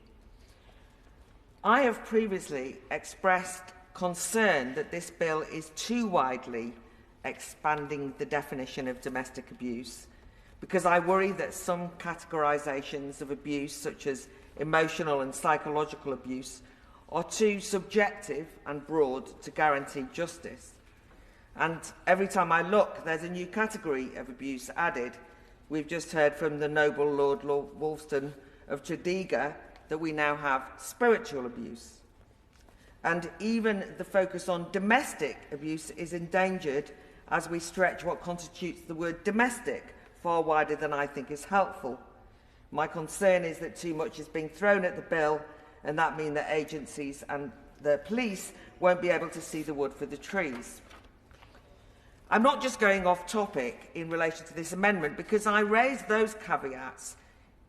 I have previously expressed concern that this bill is too widely expanding the definition of domestic abuse, because I worry that some categorisations of abuse, such as emotional and psychological abuse, are too subjective and broad to guarantee justice. And every time I look, there's a new category of abuse added. We've just heard from the noble Lord Wolston of Tredegar that we now have spiritual abuse. And even the focus on domestic abuse is endangered as we stretch what constitutes the word domestic far wider than I think is helpful. My concern is that too much is being thrown at the bill, and that means that agencies and the police won't be able to see the wood for the trees. I'm not just going off topic in relation to this amendment, because I raised those caveats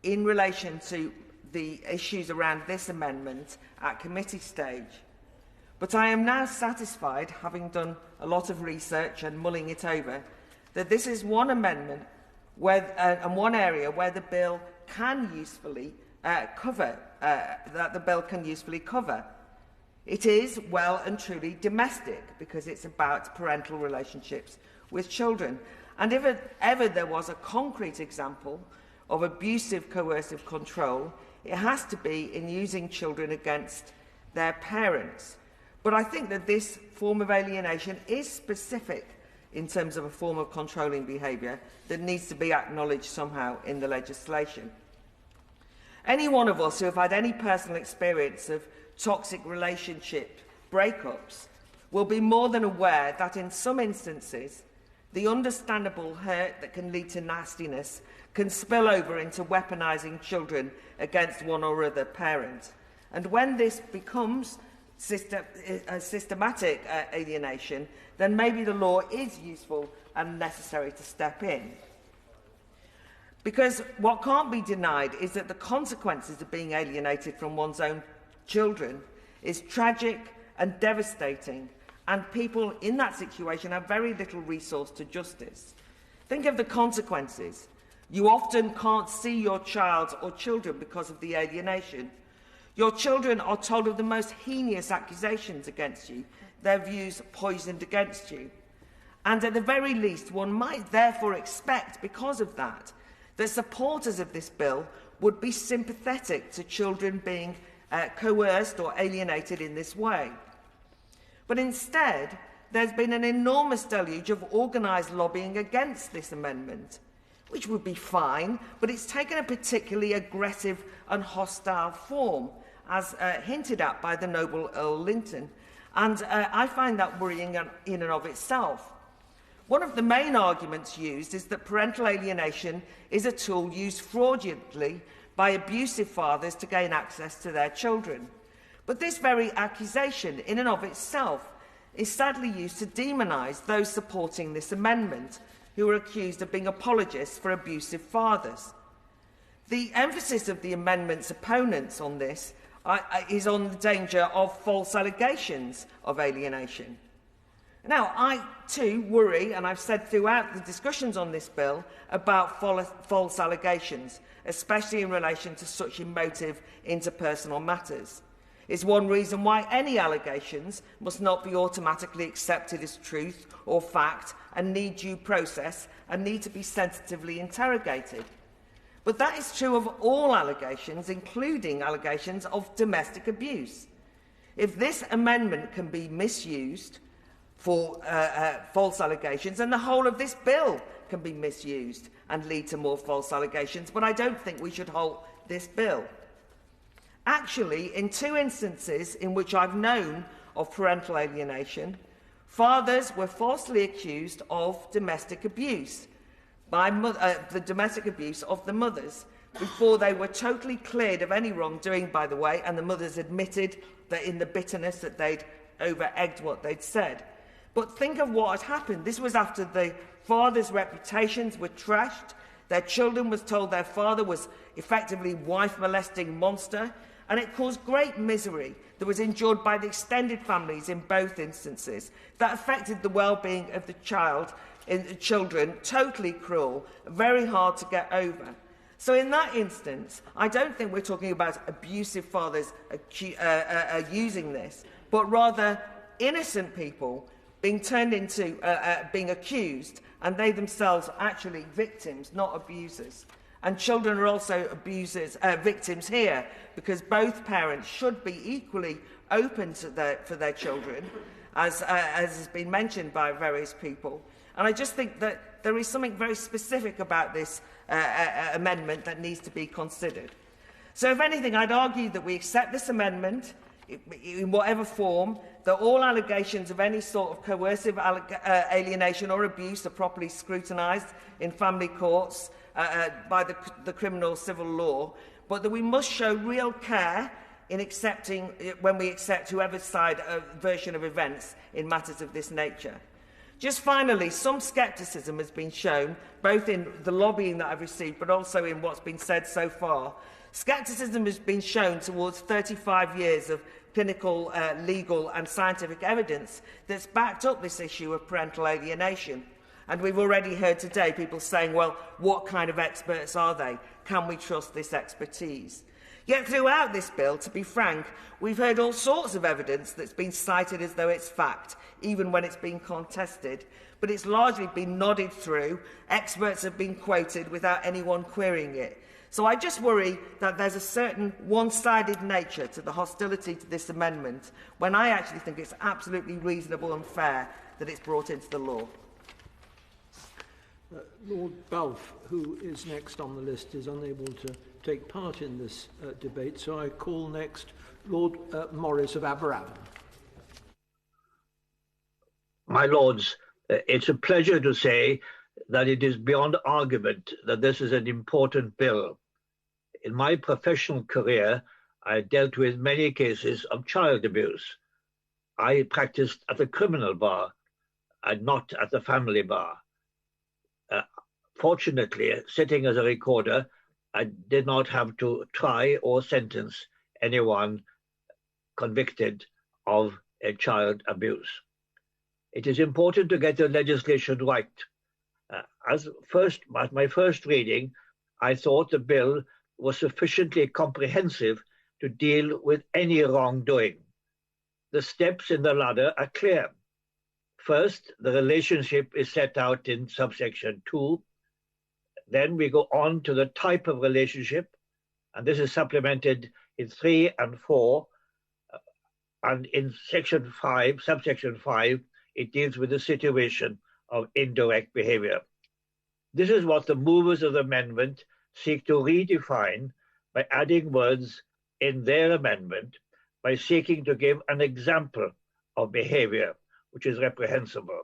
in relation to the issues around this amendment at committee stage. But I am now satisfied, having done a lot of research and mulling it over, that this is one amendment and one area where the bill can usefully cover. It is well and truly domestic, because it's about parental relationships with children. And if ever there was a concrete example of abusive coercive control, it has to be in using children against their parents. But I think that this form of alienation is specific in terms of a form of controlling behaviour that needs to be acknowledged somehow in the legislation. Any one of us who have had any personal experience of toxic relationship breakups will be more than aware that in some instances the understandable hurt that can lead to nastiness can spill over into weaponising children against one or other parent. And when this becomes systematic alienation, then maybe the law is useful and necessary to step in. Because what can't be denied is that the consequences of being alienated from one's own children is tragic and devastating, and people in that situation have very little resource to justice. Think of the consequences. You often can't see your child or children because of the alienation. Your children are told of the most heinous accusations against you, their views poisoned against you. And at the very least, one might therefore expect, because of that, that supporters of this bill would be sympathetic to children being coerced or alienated in this way. But instead, there's been an enormous deluge of organised lobbying against this amendment, which would be fine, but it's taken a particularly aggressive and hostile form, as hinted at by the Noble Earl Linton, and I find that worrying in and of itself. One of the main arguments used is that parental alienation is a tool used fraudulently by abusive fathers to gain access to their children. But this very accusation, in and of itself, is sadly used to demonise those supporting this amendment, who are accused of being apologists for abusive fathers. The emphasis of the amendment's opponents on this is on the danger of false allegations of alienation. Now, I too worry, and I've said throughout the discussions on this bill, about false allegations, especially in relation to such emotive interpersonal matters. It's one reason why any allegations must not be automatically accepted as truth or fact and need due process and need to be sensitively interrogated. But that is true of all allegations, including allegations of domestic abuse. If this amendment can be misused for false allegations, then the whole of this bill can be misused and lead to more false allegations, but I don't think we should halt this bill. Actually, in two instances in which I've known of parental alienation, fathers were falsely accused of domestic abuse by the domestic abuse of the mothers before they were totally cleared of any wrongdoing, by the way, and the mothers admitted that in the bitterness that they'd over-egged what they'd said. But think of what had happened. This was after the fathers' reputations were trashed, their children was told their father was effectively wife-molesting monster, and it caused great misery that was endured by the extended families in both instances. That affected the well-being of the children, totally cruel, very hard to get over. So in that instance, I don't think we're talking about abusive fathers using this, but rather innocent people being turned into being accused, and they themselves actually victims, not abusers. And children are also victims here, because both parents should be equally open to for their children, as has been mentioned by various people. And I just think that there is something very specific about this amendment that needs to be considered. So if anything, I'd argue that we accept this amendment in whatever form, that all allegations of any sort of coercive alienation or abuse are properly scrutinised in family courts by the criminal civil law, but that we must show real care in accepting, when we accept whoever's side version of events in matters of this nature. Just finally, some scepticism has been shown, both in the lobbying that I've received, but also in what's been said so far. Scepticism has been shown towards 35 years of clinical, legal and scientific evidence that's backed up this issue of parental alienation. And we've already heard today people saying, well, what kind of experts are they? Can we trust this expertise? Yet throughout this bill, to be frank, we've heard all sorts of evidence that's been cited as though it's fact, even when it's been contested. But it's largely been nodded through. Experts have been quoted without anyone querying it. So I just worry that there's a certain one-sided nature to the hostility to this amendment, when I actually think it's absolutely reasonable and fair that it's brought into the law. Lord Balfe, who is next on the list, is unable to take part in this debate, so I call next Lord Morris of Aberavon. My Lords, it's a pleasure to say that it is beyond argument that this is an important bill. In my professional career, I dealt with many cases of child abuse. I practiced at the criminal bar and not at the family bar. Fortunately, sitting as a recorder, I did not have to try or sentence anyone convicted of a child abuse. It is important to get the legislation right. At my first reading, I thought the bill was sufficiently comprehensive to deal with any wrongdoing. The steps in the ladder are clear. First, the relationship is set out in subsection 2. Then we go on to the type of relationship, and this is supplemented in 3 and 4. And in section 5, subsection 5, it deals with the situation of indirect behavior. This is what the movers of the amendment seek to redefine by adding words in their amendment, by seeking to give an example of behavior which is reprehensible.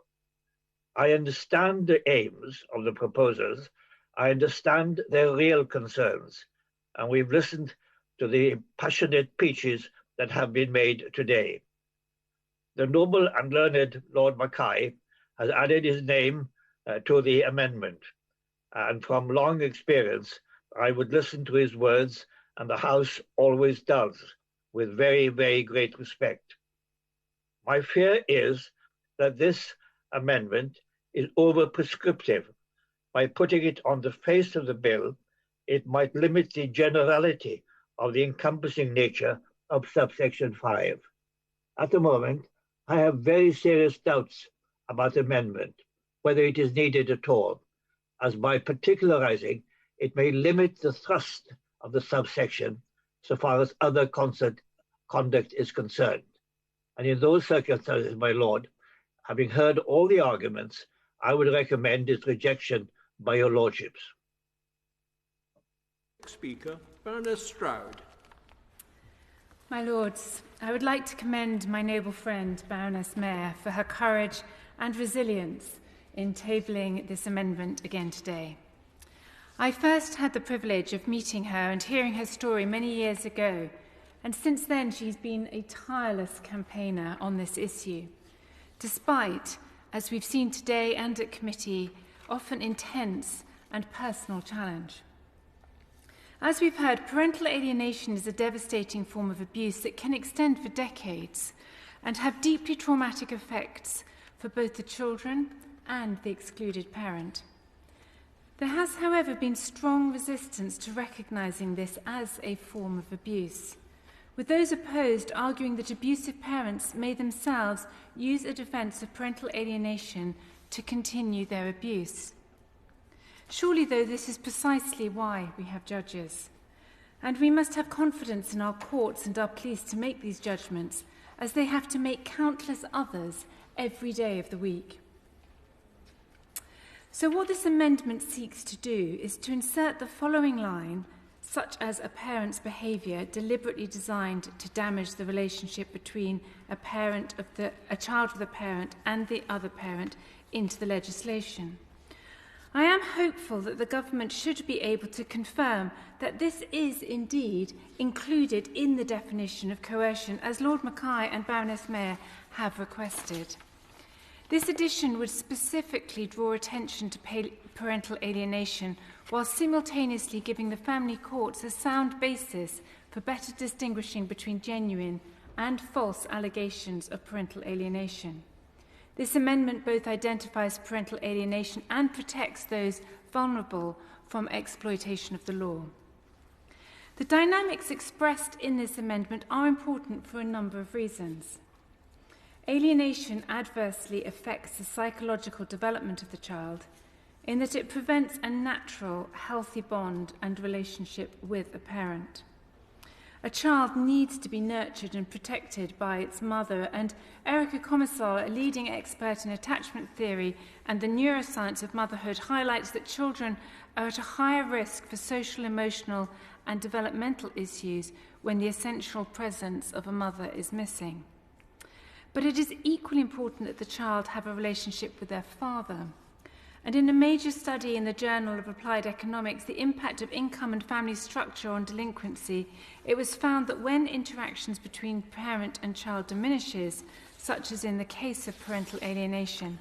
I understand the aims of the proposers. I understand their real concerns, and we've listened to the passionate speeches that have been made today. The noble and learned Lord Mackay has added his name to the amendment, and from long experience, I would listen to his words, and the House always does, with very, very great respect. My fear is that this amendment is over-prescriptive. By putting it on the face of the bill, it might limit the generality of the encompassing nature of subsection 5. At the moment, I have very serious doubts about the amendment, whether it is needed at all, as by particularizing, it may limit the thrust of the subsection so far as other conduct is concerned. And in those circumstances, my Lord, having heard all the arguments, I would recommend its rejection by your lordships. Speaker, Baroness Stroud. My lords, I would like to commend my noble friend, Baroness Meyer, for her courage and resilience in tabling this amendment again today. I first had the privilege of meeting her and hearing her story many years ago, and since then she's been a tireless campaigner on this issue, despite, as we've seen today and at committee, often intense and personal challenge. As we've heard, parental alienation is a devastating form of abuse that can extend for decades and have deeply traumatic effects for both the children and the excluded parent. There has, however, been strong resistance to recognising this as a form of abuse, with those opposed arguing that abusive parents may themselves use a defence of parental alienation to continue their abuse. Surely, though, this is precisely why we have judges, and we must have confidence in our courts and our police to make these judgments, as they have to make countless others every day of the week. So what this amendment seeks to do is to insert the following line, such as a parent's behaviour deliberately designed to damage the relationship between a child with a parent and the other parent, into the legislation. I am hopeful that the government should be able to confirm that this is indeed included in the definition of coercion, as Lord Mackay and Baroness Meyer have requested. This edition would specifically draw attention to parental alienation while simultaneously giving the family courts a sound basis for better distinguishing between genuine and false allegations of parental alienation. This amendment both identifies parental alienation and protects those vulnerable from exploitation of the law. The dynamics expressed in this amendment are important for a number of reasons. Alienation adversely affects the psychological development of the child in that it prevents a natural, healthy bond and relationship with a parent. A child needs to be nurtured and protected by its mother, and Erica Commisol, a leading expert in attachment theory and the neuroscience of motherhood, highlights that children are at a higher risk for social, emotional and developmental issues when the essential presence of a mother is missing. But it is equally important that the child have a relationship with their father. And in a major study in the Journal of Applied Economics, The Impact of Income and Family Structure on Delinquency, it was found that when interactions between parent and child diminishes, such as in the case of parental alienation,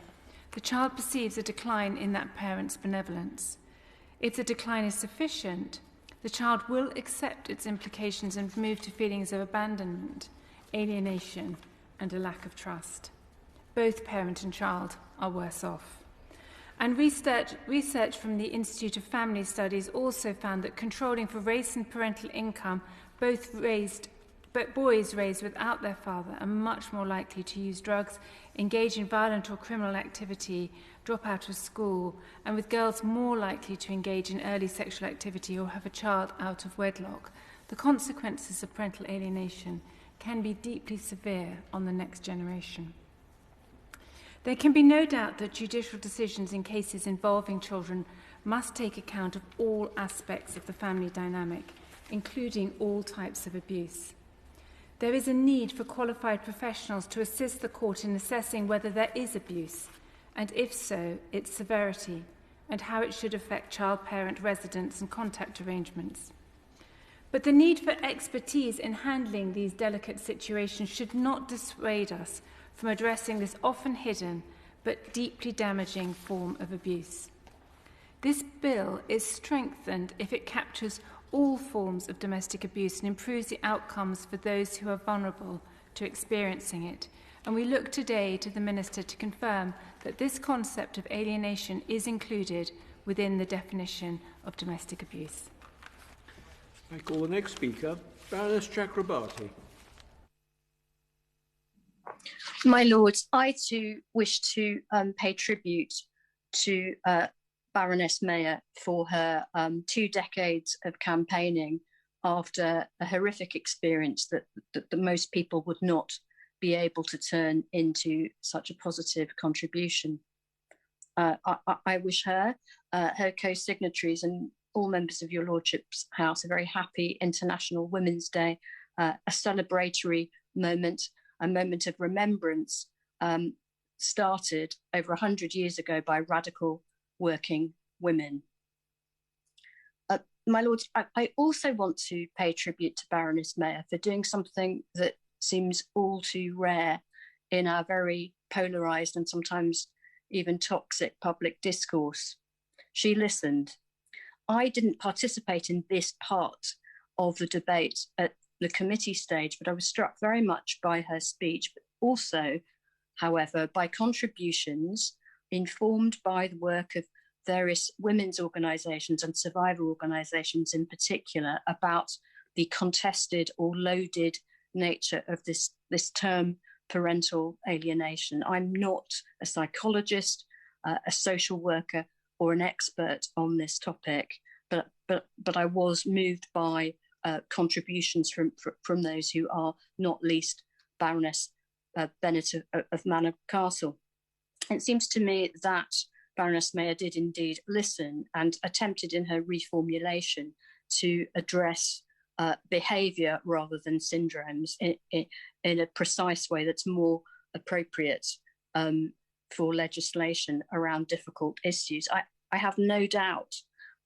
the child perceives a decline in that parent's benevolence. If the decline is sufficient, the child will accept its implications and move to feelings of abandonment, alienation, and a lack of trust. Both parent and child are worse off. And research from the Institute of Family Studies also found that controlling for race and parental income, boys raised without their father are much more likely to use drugs, engage in violent or criminal activity, drop out of school, and with girls more likely to engage in early sexual activity or have a child out of wedlock. The consequences of parental alienation can be deeply severe on the next generation. There can be no doubt that judicial decisions in cases involving children must take account of all aspects of the family dynamic, including all types of abuse. There is a need for qualified professionals to assist the court in assessing whether there is abuse, and if so, its severity, and how it should affect child-parent residence and contact arrangements. But the need for expertise in handling these delicate situations should not dissuade us from addressing this often hidden but deeply damaging form of abuse. This bill is strengthened if it captures all forms of domestic abuse and improves the outcomes for those who are vulnerable to experiencing it. And we look today to the Minister to confirm that this concept of alienation is included within the definition of domestic abuse. I call the next speaker, Baroness Chakrabarti. My Lords, I too wish to pay tribute to Baroness Meyer for her 2 decades of campaigning after a horrific experience that most people would not be able to turn into such a positive contribution. I wish her, her co-signatories and all members of your Lordship's House a very happy International Women's Day, a celebratory moment, a moment of remembrance started over 100 years ago by radical working women. My Lords, I also want to pay tribute to Baroness Meyer for doing something that seems all too rare in our very polarised and sometimes even toxic public discourse. She listened. I didn't participate in this part of the debate at the committee stage, but I was struck very much by her speech, but also, however, by contributions informed by the work of various women's organisations and survivor organisations in particular about the contested or loaded nature of this term parental alienation. I'm not a psychologist, a social worker, or an expert on this topic, but I was moved by contributions from those who are, not least Baroness Bennett of Manor Castle. It seems to me that Baroness Meyer did indeed listen and attempted in her reformulation to address behaviour rather than syndromes in a precise way that's more appropriate for legislation around difficult issues. I have no doubt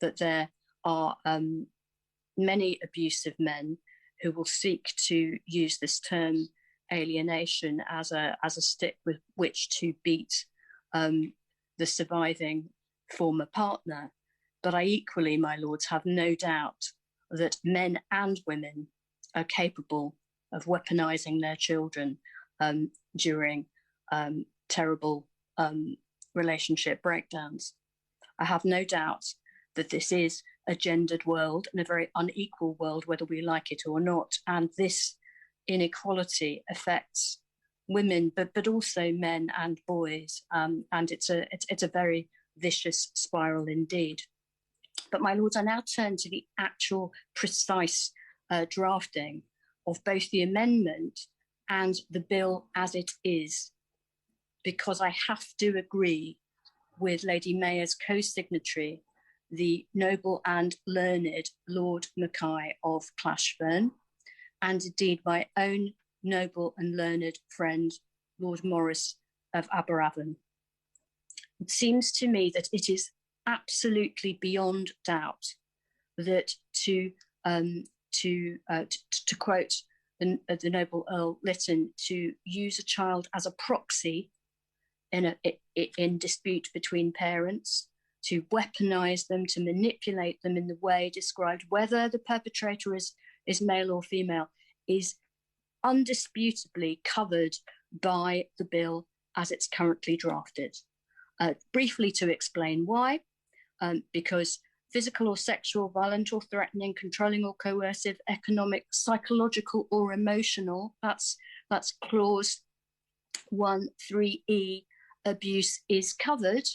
that there are many abusive men who will seek to use this term alienation as a stick with which to beat the surviving former partner. But I equally, my lords, have no doubt that men and women are capable of weaponising their children during terrible relationship breakdowns. I have no doubt that this is a gendered world and a very unequal world, whether we like it or not. And this inequality affects women, but also men and boys. And it's a very vicious spiral indeed. But my lords, I now turn to the actual precise drafting of both the amendment and the bill as it is, because I have to agree with Lady Mayer's co-signatory, the noble and learned Lord Mackay of Clashburn, and indeed my own noble and learned friend, Lord Morris of Aberavon. It seems to me that it is absolutely beyond doubt that to quote the noble Earl Lytton, to use a child as a proxy in dispute between parents, to weaponize them, to manipulate them in the way described, whether the perpetrator is male or female, is undisputably covered by the bill as it's currently drafted. Briefly to explain why, because physical or sexual, violent or threatening, controlling or coercive, economic, psychological or emotional, that's clause 1(3)(e), abuse is covered.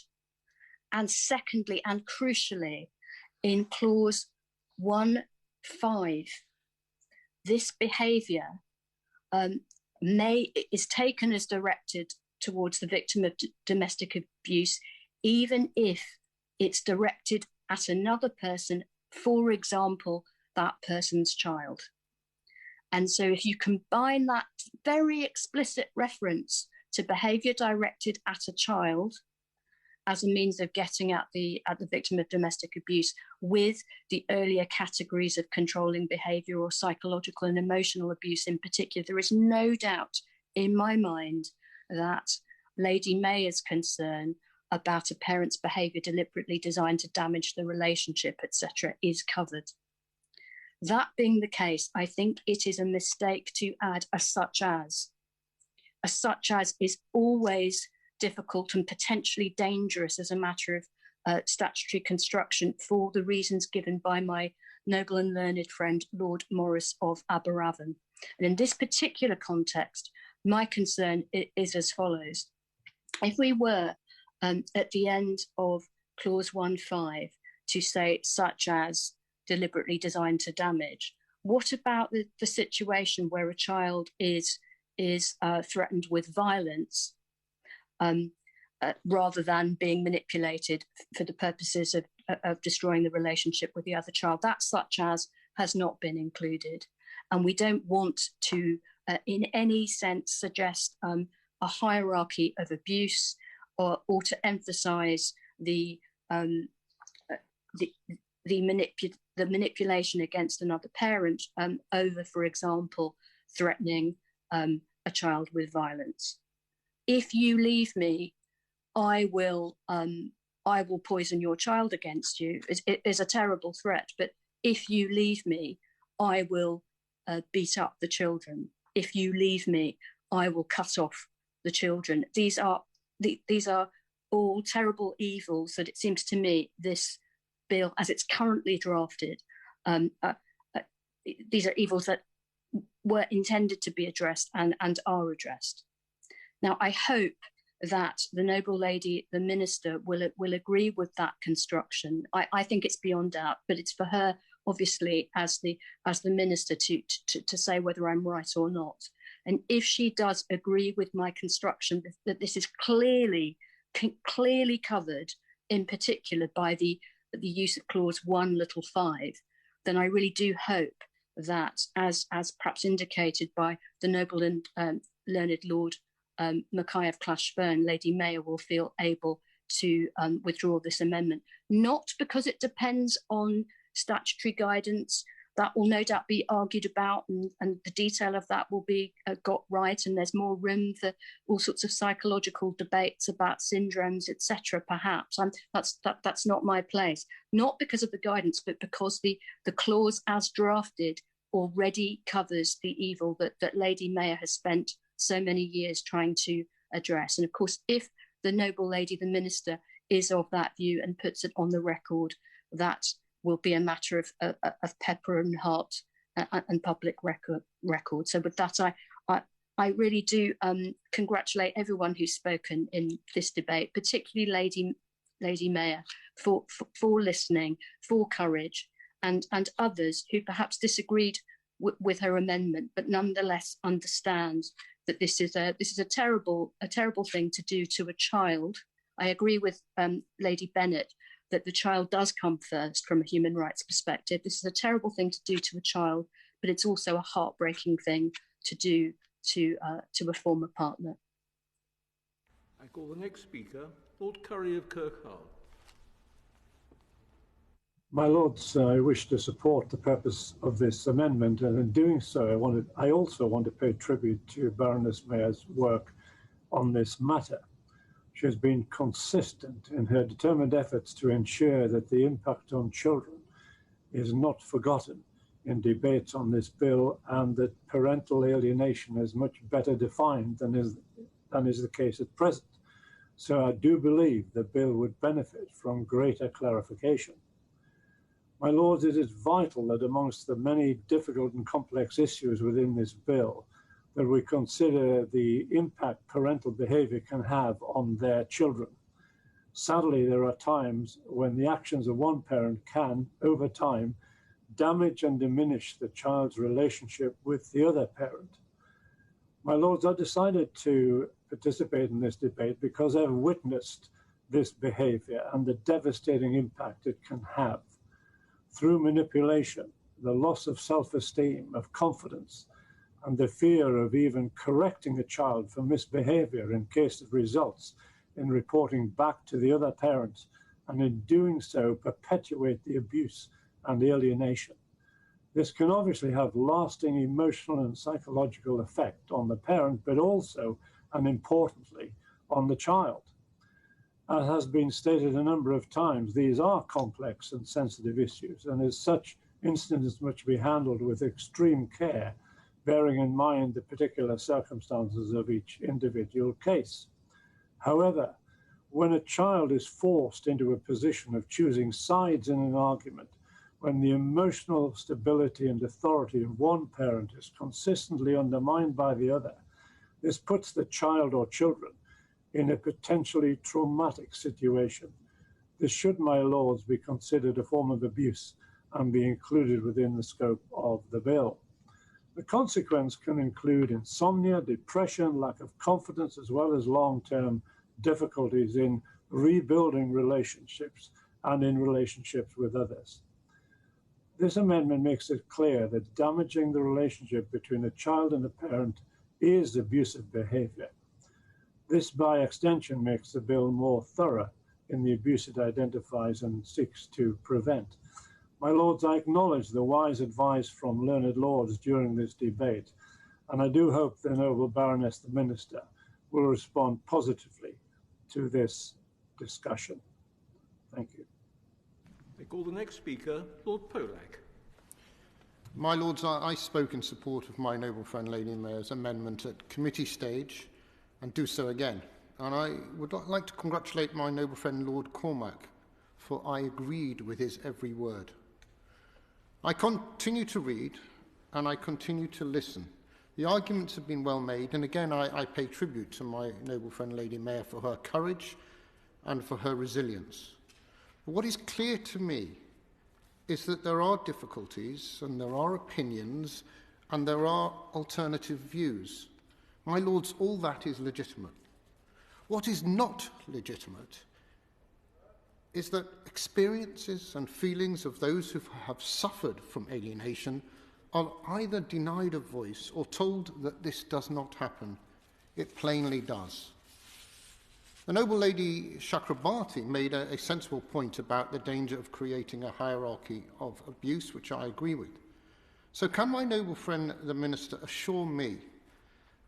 And secondly, and crucially, in clause 1(5), this behaviour is taken as directed towards the victim of domestic abuse, even if it's directed at another person, for example, that person's child. And so if you combine that very explicit reference to behaviour directed at a child as a means of getting at the victim of domestic abuse with the earlier categories of controlling behaviour or psychological and emotional abuse in particular, there is no doubt in my mind that Lady Mayer's concern about a parent's behaviour deliberately designed to damage the relationship, etc., is covered. That being the case, I think it is a mistake to add a such as. A such as is always difficult and potentially dangerous as a matter of statutory construction for the reasons given by my noble and learned friend, Lord Morris of Aberavon. And in this particular context, my concern is as follows. If we were at the end of clause 1(5) to say such as deliberately designed to damage, what about the situation where a child is threatened with violence rather than being manipulated for the purposes of destroying the relationship with the other child? That such as has not been included. And we don't want to, in any sense, suggest a hierarchy of abuse or to emphasise the manipulation against another parent over, for example, threatening a child with violence. If you leave me, I will poison your child against you. It is a terrible threat, but if you leave me, I will beat up the children. If you leave me, I will cut off the children. These are all terrible evils that it seems to me this bill, as it's currently drafted, these are evils that were intended to be addressed and are addressed. Now, I hope that the noble lady, the minister, will agree with that construction. I think it's beyond doubt, but it's for her, obviously, as the minister to say whether I'm right or not. And if she does agree with my construction that this is clearly covered, in particular by the use of clause 1(5), then I really do hope that, as perhaps indicated by the noble and learned Lord Mackay of Clashburn, Lady Meyer will feel able to withdraw this amendment, not because it depends on statutory guidance That will no doubt be argued about, and the detail of that will be got right, and there's more room for all sorts of psychological debates about syndromes, etc. Perhaps that's not my place. Not because of the guidance, but because the clause as drafted already covers the evil that Lady Meyer has spent so many years trying to address. And of course, if the noble lady, the minister, is of that view and puts it on the record, that will be a matter of pepper and heart and public record. So with that, I really do congratulate everyone who's spoken in this debate, particularly Lady Meyer, for listening, for courage, and others who perhaps disagreed with her amendment, but nonetheless understands that this is a terrible thing to do to a child. I agree with Lady Bennett that the child does come first from a human rights perspective. This is a terrible thing to do to a child, but it's also a heartbreaking thing to do to a former partner. I call the next speaker, Lord Curry of Kirkharle. My Lords, I wish to support the purpose of this amendment, and in doing so, I also want to pay tribute to Baroness Meyer's work on this matter. She has been consistent in her determined efforts to ensure that the impact on children is not forgotten in debates on this bill, and that parental alienation is much better defined than is the case at present. So I do believe the bill would benefit from greater clarification. My Lords, it is vital that amongst the many difficult and complex issues within this bill, that we consider the impact parental behavior can have on their children. Sadly, there are times when the actions of one parent can, over time, damage and diminish the child's relationship with the other parent. My Lords, I decided to participate in this debate because I've witnessed this behavior and the devastating impact it can have. Through manipulation, the loss of self-esteem, of confidence, and the fear of even correcting a child for misbehavior in case it results in reporting back to the other parents, and in doing so perpetuate the abuse and alienation. This can obviously have lasting emotional and psychological effect on the parent, but also, and importantly, on the child. As has been stated a number of times, these are complex and sensitive issues, and as such, incidents must be handled with extreme care, bearing in mind the particular circumstances of each individual case. However, when a child is forced into a position of choosing sides in an argument, when the emotional stability and authority of one parent is consistently undermined by the other, this puts the child or children in a potentially traumatic situation. This should, my Lords, be considered a form of abuse and be included within the scope of the bill. The consequence can include insomnia, depression, lack of confidence, as well as long-term difficulties in rebuilding relationships and in relationships with others. This amendment makes it clear that damaging the relationship between a child and a parent is abusive behavior. This, by extension, makes the bill more thorough in the abuse it identifies and seeks to prevent. My Lords, I acknowledge the wise advice from learned lords during this debate, and I do hope the noble Baroness, the Minister, will respond positively to this discussion. Thank you. I call the next speaker, Lord Polak. My Lords, I spoke in support of my noble friend Lady Meyer's amendment at committee stage, and do so again. And I would like to congratulate my noble friend Lord Cormac, for I agreed with his every word. I continue to read, and I continue to listen. The arguments have been well made, and again I pay tribute to my noble friend Lady Meyer for her courage and for her resilience. But what is clear to me is that there are difficulties, and there are opinions, and there are alternative views. My Lords, all that is legitimate. What is not legitimate is that experiences and feelings of those who have suffered from alienation are either denied a voice or told that this does not happen. It plainly does. The noble Lady Chakrabarti made a sensible point about the danger of creating a hierarchy of abuse, which I agree with. So can my noble friend, the Minister, assure me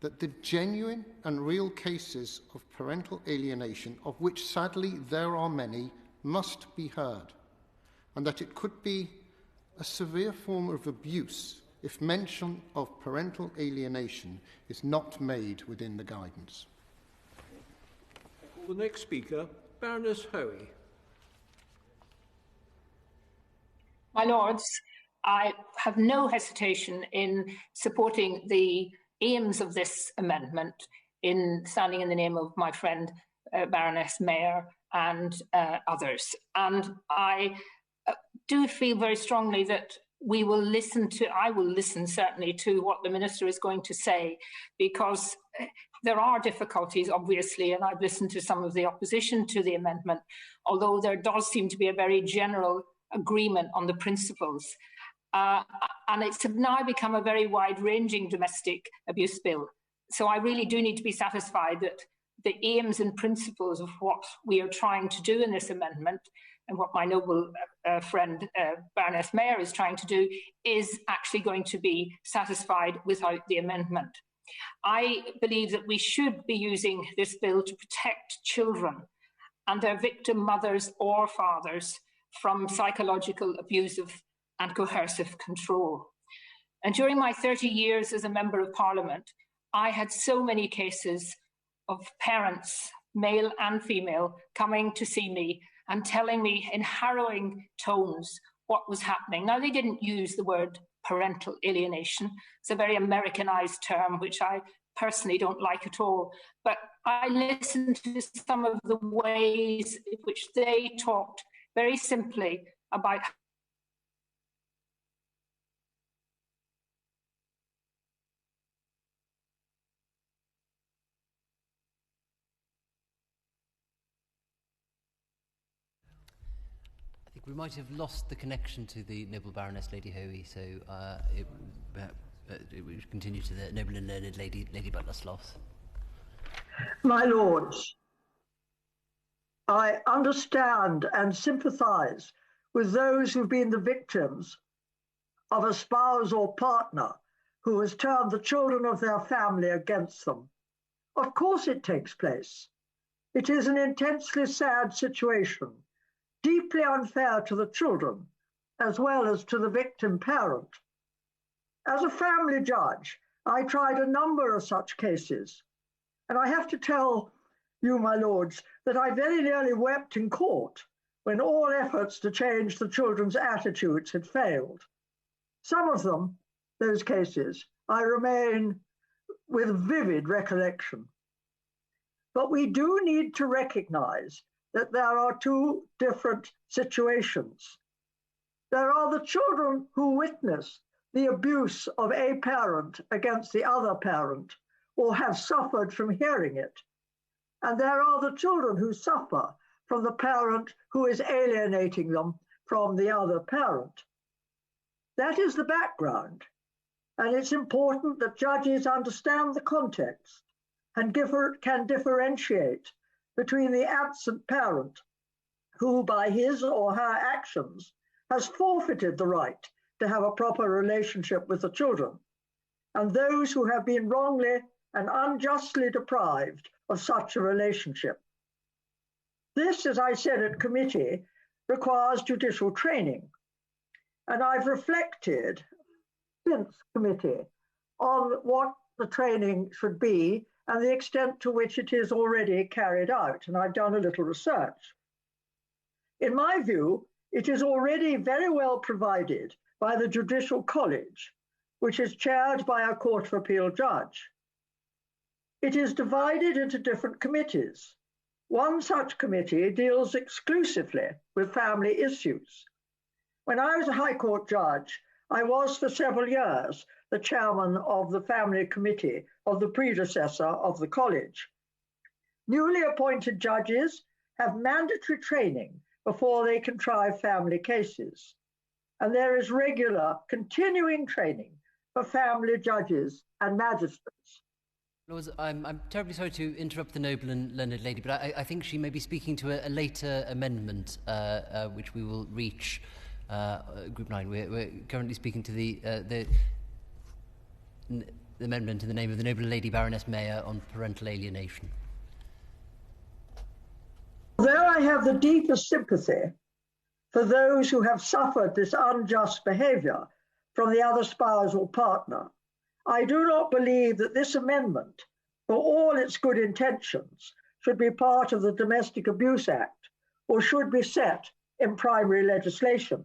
that the genuine and real cases of parental alienation, of which sadly there are many, must be heard, and that it could be a severe form of abuse if mention of parental alienation is not made within the guidance? The next speaker, Baroness Hoey. My Lords, I have no hesitation in supporting the aims of this amendment, in standing in the name of my friend Baroness Meyer and others. And I do feel very strongly that I will listen certainly to what the Minister is going to say, because there are difficulties, obviously, and I've listened to some of the opposition to the amendment, although there does seem to be a very general agreement on the principles. And it's now become a very wide-ranging domestic abuse bill. So I really do need to be satisfied that the aims and principles of what we are trying to do in this amendment, and what my noble friend Baroness Meyer is trying to do, is actually going to be satisfied without the amendment. I believe that we should be using this bill to protect children and their victim mothers or fathers from psychological, abusive and coercive control. And during my 30 years as a Member of Parliament, I had so many cases of parents, male and female, coming to see me and telling me in harrowing tones what was happening. Now, they didn't use the word parental alienation. It's a very Americanized term, which I personally don't like at all. But I listened to some of the ways in which they talked very simply about we might have lost the connection to the noble Baroness Lady Hoey, so we should continue to the noble and learned Lady Butler Sloss. My Lords, I understand and sympathise with those who've been the victims of a spouse or partner who has turned the children of their family against them. Of course it takes place. It is an intensely sad situation, deeply unfair to the children, as well as to the victim parent. As a family judge, I tried a number of such cases, and I have to tell you, my lords, that I very nearly wept in court when all efforts to change the children's attitudes had failed. Some of them, those cases, I remain with vivid recollection. But we do need to recognize that there are two different situations. There are the children who witness the abuse of a parent against the other parent or have suffered from hearing it. And there are the children who suffer from the parent who is alienating them from the other parent. That is the background. And it's important that judges understand the context and can differentiate between the absent parent, who by his or her actions has forfeited the right to have a proper relationship with the children, and those who have been wrongly and unjustly deprived of such a relationship. This, as I said at committee, requires judicial training. And I've reflected since committee on what the training should be and the extent to which it is already carried out, and I've done a little research. In my view, it is already very well provided by the Judicial College, which is chaired by a Court of Appeal judge. It is divided into different committees. One such committee deals exclusively with family issues. When I was a High Court judge, I was for several years the chairman of the family committee of the predecessor of the college. Newly appointed judges have mandatory training before they can try family cases. And there is regular, continuing training for family judges and magistrates. Lords, I'm terribly sorry to interrupt the noble and learned lady, but I think she may be speaking to a later amendment, which we will reach Group 9. We're currently speaking to the amendment in the name of the noble Lady Baroness Meyer on parental alienation. Though I have the deepest sympathy for those who have suffered this unjust behaviour from the other spouse or partner, I do not believe that this amendment, for all its good intentions, should be part of the Domestic Abuse Act or should be set in primary legislation.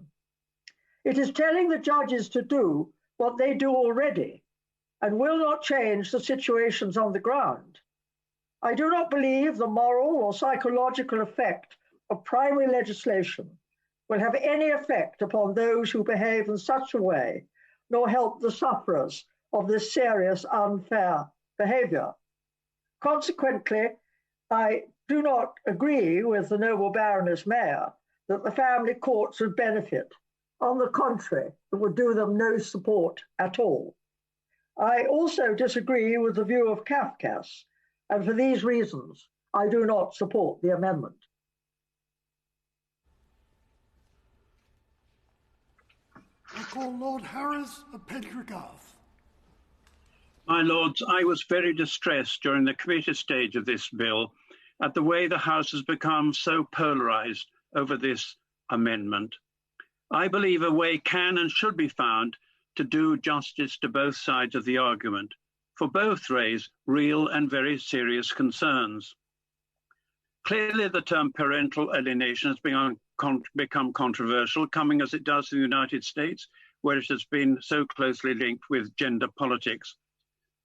It is telling the judges to do what they do already and will not change the situations on the ground. I do not believe the moral or psychological effect of primary legislation will have any effect upon those who behave in such a way, nor help the sufferers of this serious unfair behaviour. Consequently, I do not agree with the noble Baroness Meyer that the family courts would benefit. On the contrary, it would do them no support at all. I also disagree with the view of Kafkas, and for these reasons, I do not support the amendment. I call Lord Harris of Pendergarth. My Lords, I was very distressed during the committee stage of this bill at the way the House has become so polarised over this amendment. I believe a way can and should be found to do justice to both sides of the argument, for both raise real and very serious concerns. Clearly, the term parental alienation has become controversial, coming as it does in the United States, where it has been so closely linked with gender politics.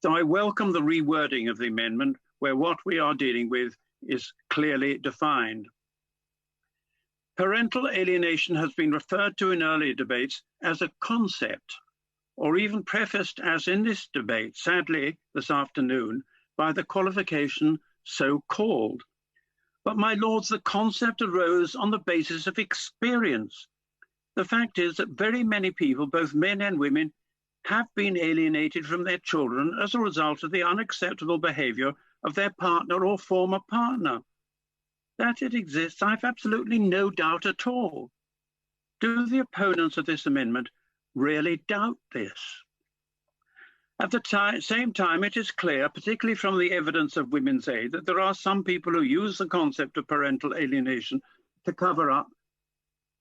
So I welcome the rewording of the amendment, where what we are dealing with is clearly defined. Parental alienation has been referred to in earlier debates as a concept, or even prefaced as in this debate, sadly this afternoon, by the qualification so-called. But my lords, the concept arose on the basis of experience. The fact is that very many people, both men and women, have been alienated from their children as a result of the unacceptable behaviour of their partner or former partner. That it exists, I've absolutely no doubt at all. Do the opponents of this amendment really doubt this? At the same time, it is clear, particularly from the evidence of Women's Aid, that there are some people who use the concept of parental alienation to cover up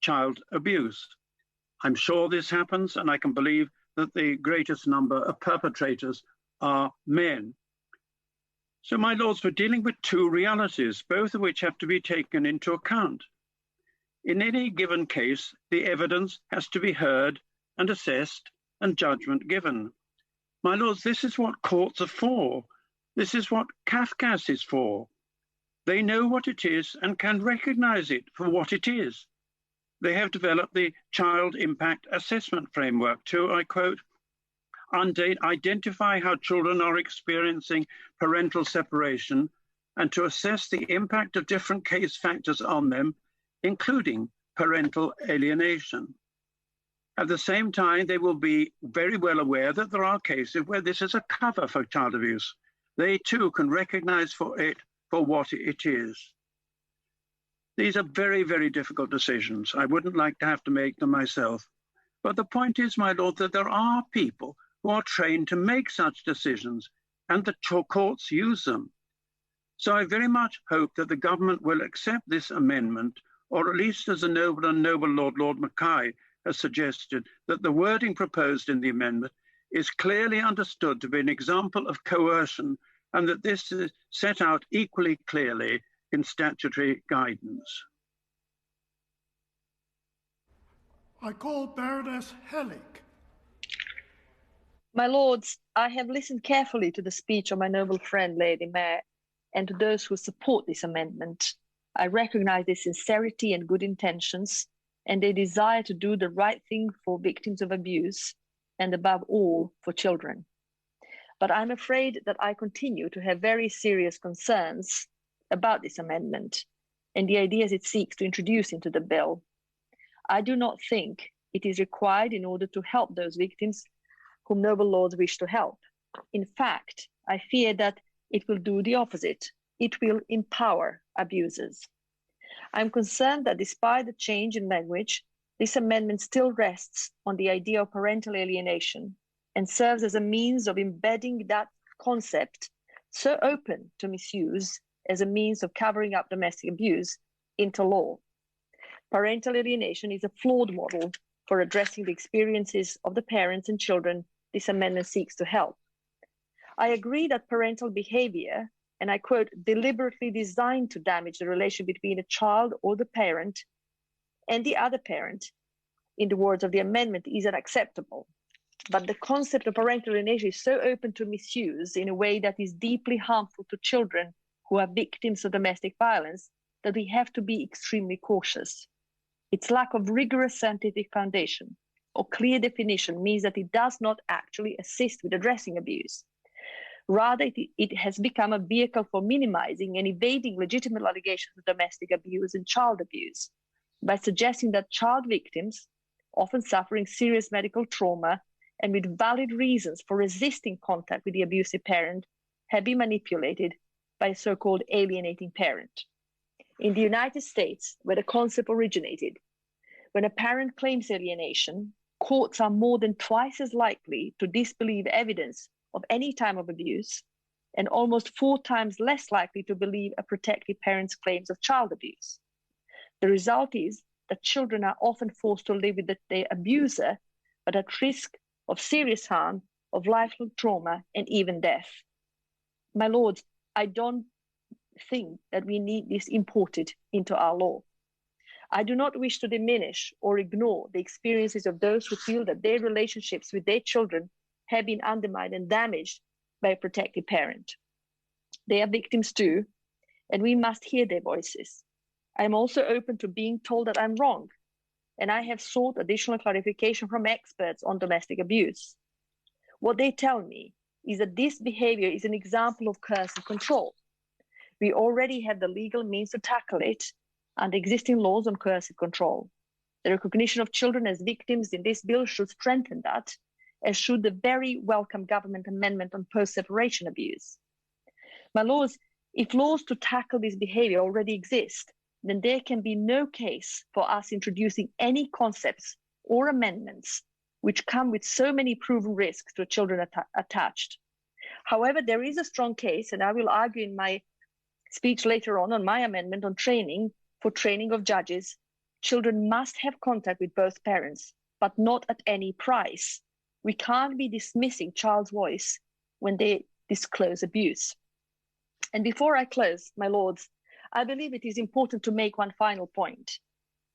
child abuse. I'm sure this happens, and I can believe that the greatest number of perpetrators are men. So, my lords, we're dealing with two realities, both of which have to be taken into account. In any given case, the evidence has to be heard and assessed and judgment given. My lords, this is what courts are for. This is what Kafkas is for. They know what it is and can recognize it for what it is. They have developed the Child Impact Assessment Framework to, I quote, identify how children are experiencing parental separation and to assess the impact of different case factors on them, including parental alienation. At the same time, they will be very well aware that there are cases where this is a cover for child abuse. They too can recognize for it for what it is. These are very, very difficult decisions. I wouldn't like to have to make them myself. But the point is, my lord, that there are people who are trained to make such decisions and the courts use them. So I very much hope that the government will accept this amendment, or at least as the noble and noble Lord Mackay has suggested, that the wording proposed in the amendment is clearly understood to be an example of coercion and that this is set out equally clearly in statutory guidance. I call Baroness Hellig. My lords, I have listened carefully to the speech of my noble friend Lady Meyer and to those who support this amendment. I recognize their sincerity and good intentions and their desire to do the right thing for victims of abuse and above all for children. But I'm afraid that I continue to have very serious concerns about this amendment and the ideas it seeks to introduce into the bill. I do not think it is required in order to help those victims whom noble lords wish to help. In fact, I fear that it will do the opposite. It will empower abusers. I'm concerned that despite the change in language, this amendment still rests on the idea of parental alienation and serves as a means of embedding that concept, so open to misuse as a means of covering up domestic abuse, into law. Parental alienation is a flawed model for addressing the experiences of the parents and children this amendment seeks to help. I agree that parental behavior, and I quote, deliberately designed to damage the relation between a child or the parent and the other parent, in the words of the amendment, is unacceptable. But the concept of parental alienation is so open to misuse in a way that is deeply harmful to children who are victims of domestic violence that we have to be extremely cautious. Its lack of rigorous scientific foundation or clear definition means that it does not actually assist with addressing abuse. Rather, it has become a vehicle for minimizing and evading legitimate allegations of domestic abuse and child abuse by suggesting that child victims, often suffering serious medical trauma and with valid reasons for resisting contact with the abusive parent, have been manipulated by a so-called alienating parent. In the United States, where the concept originated, when a parent claims alienation, courts are more than twice as likely to disbelieve evidence of any time of abuse and almost 4 times less likely to believe a protective parent's claims of child abuse. The result is that children are often forced to live with their abuser, but at risk of serious harm, of lifelong trauma, and even death. My lords, I don't think that we need this imported into our law. I do not wish to diminish or ignore the experiences of those who feel that their relationships with their children have been undermined and damaged by a protective parent. They are victims too, and we must hear their voices. I am also open to being told that I'm wrong, and I have sought additional clarification from experts on domestic abuse. What they tell me is that this behavior is an example of coercive control. We already have the legal means to tackle it under existing laws on coercive control. The recognition of children as victims in this bill should strengthen that, as should the very welcome government amendment on post-separation abuse. My lords, if laws to tackle this behavior already exist, then there can be no case for us introducing any concepts or amendments which come with so many proven risks to children attached. However, there is a strong case, and I will argue in my speech later on my amendment on training, for training of judges. Children must have contact with both parents, but not at any price. We can't be dismissing child's voice when they disclose abuse. And before I close, my lords, I believe it is important to make one final point.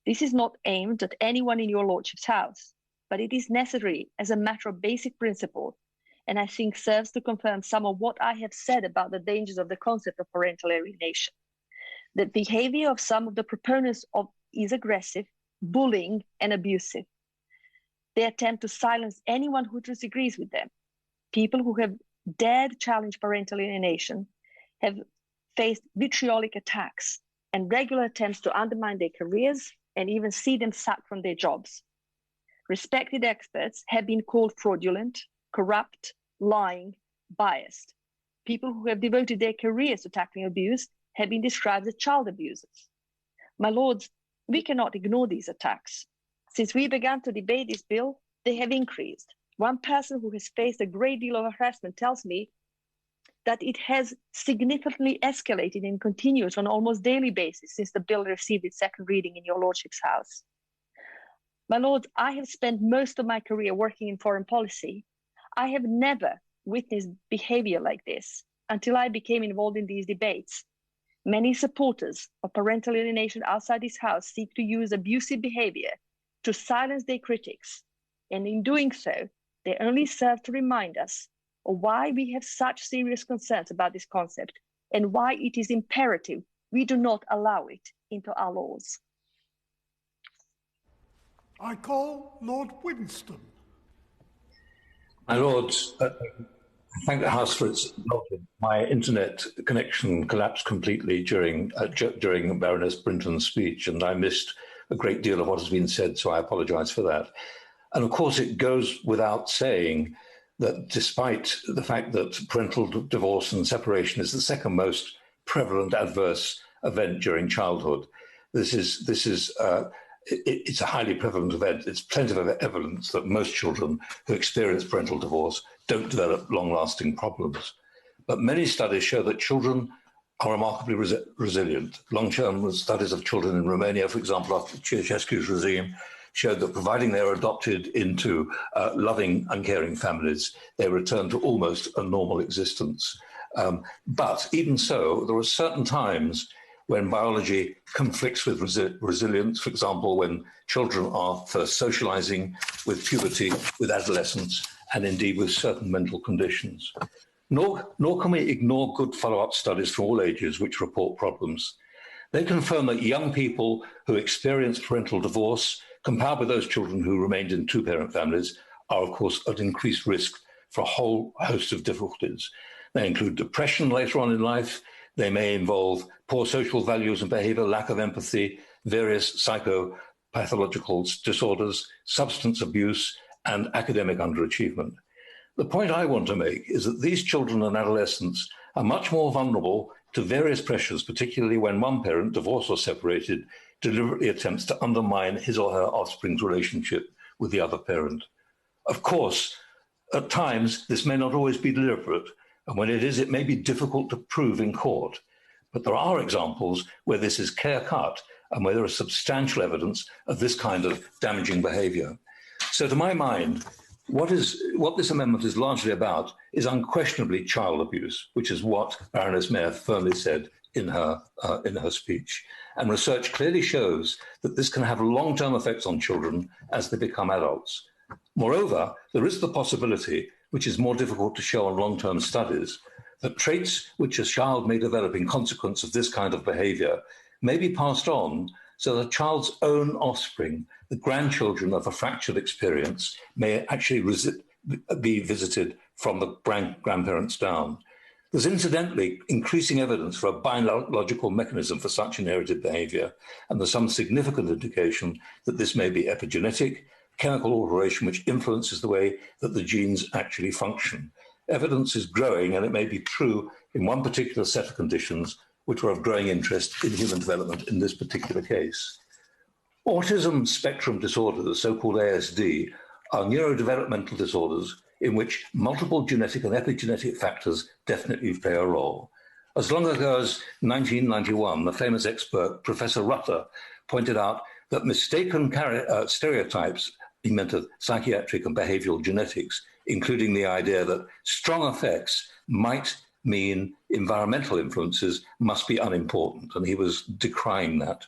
This is not aimed at anyone in your lordship's house, but it is necessary as a matter of basic principle, and I think serves to confirm some of what I have said about the dangers of the concept of parental alienation. The behavior of some of the proponents of is aggressive, bullying, and abusive. They attempt to silence anyone who disagrees with them. People who have dared challenge parental alienation have faced vitriolic attacks and regular attempts to undermine their careers and even see them sacked from their jobs. Respected experts have been called fraudulent, corrupt, lying, biased. People who have devoted their careers to tackling abuse have been described as child abusers. My lords, we cannot ignore these attacks. Since we began to debate this bill, they have increased. One person who has faced a great deal of harassment tells me that it has significantly escalated and continues on almost daily basis since the bill received its second reading in your lordship's house. My lords, I have spent most of my career working in foreign policy. I have never witnessed behavior like this until I became involved in these debates. Many supporters of parental alienation outside this house seek to use abusive behavior to silence their critics. And in doing so, they only serve to remind us of why we have such serious concerns about this concept and why it is imperative we do not allow it into our laws. I call Lord Winston. My lords, I thank the House for its indulgence. My internet connection collapsed completely during Baroness Brinton's speech, and I missed a great deal of what has been said, so I apologise for that. And of course, it goes without saying that despite the fact that parental divorce and separation is the second most prevalent adverse event during childhood, this is it's a highly prevalent event. It's plenty of evidence that most children who experience parental divorce don't develop long-lasting problems. But many studies show that children are remarkably resilient. Long-term studies of children in Romania, for example, after Ceausescu's regime, showed that providing they are adopted into loving and caring families, they return to almost a normal existence. But even so, there are certain times when biology conflicts with resilience, for example, when children are first socializing, with puberty, with adolescence, and indeed with certain mental conditions. Nor can we ignore good follow-up studies from all ages which report problems. They confirm that young people who experience parental divorce, compared with those children who remained in two-parent families, are of course at increased risk for a whole host of difficulties. They include depression later on in life. They may involve poor social values and behavior, lack of empathy, various psychopathological disorders, substance abuse, and academic underachievement. The point I want to make is that these children and adolescents are much more vulnerable to various pressures, particularly when one parent, divorced or separated, deliberately attempts to undermine his or her offspring's relationship with the other parent. Of course, at times, this may not always be deliberate, and when it is, it may be difficult to prove in court. But there are examples where this is clear-cut and where there is substantial evidence of this kind of damaging behaviour. So to my mind, what this amendment is largely about is unquestionably child abuse, which is what Baroness Meyer firmly said in her speech. And research clearly shows that this can have long-term effects on children as they become adults. Moreover, there is the possibility, which is more difficult to show on long-term studies, that traits which a child may develop in consequence of this kind of behaviour may be passed on so that a child's own offspring, the grandchildren of a fractured experience, may actually be visited from the grandparents down. There's incidentally increasing evidence for a biological mechanism for such inherited behaviour, and there's some significant indication that this may be epigenetic, chemical alteration which influences the way that the genes actually function. Evidence is growing, and it may be true in one particular set of conditions which are of growing interest in human development in this particular case. Autism spectrum disorders, so-called ASD, are neurodevelopmental disorders in which multiple genetic and epigenetic factors definitely play a role. As long ago as 1991, the famous expert Professor Rutter pointed out that mistaken stereotypes, he meant of psychiatric and behavioral genetics, including the idea that strong effects might mean environmental influences, must be unimportant, and he was decrying that.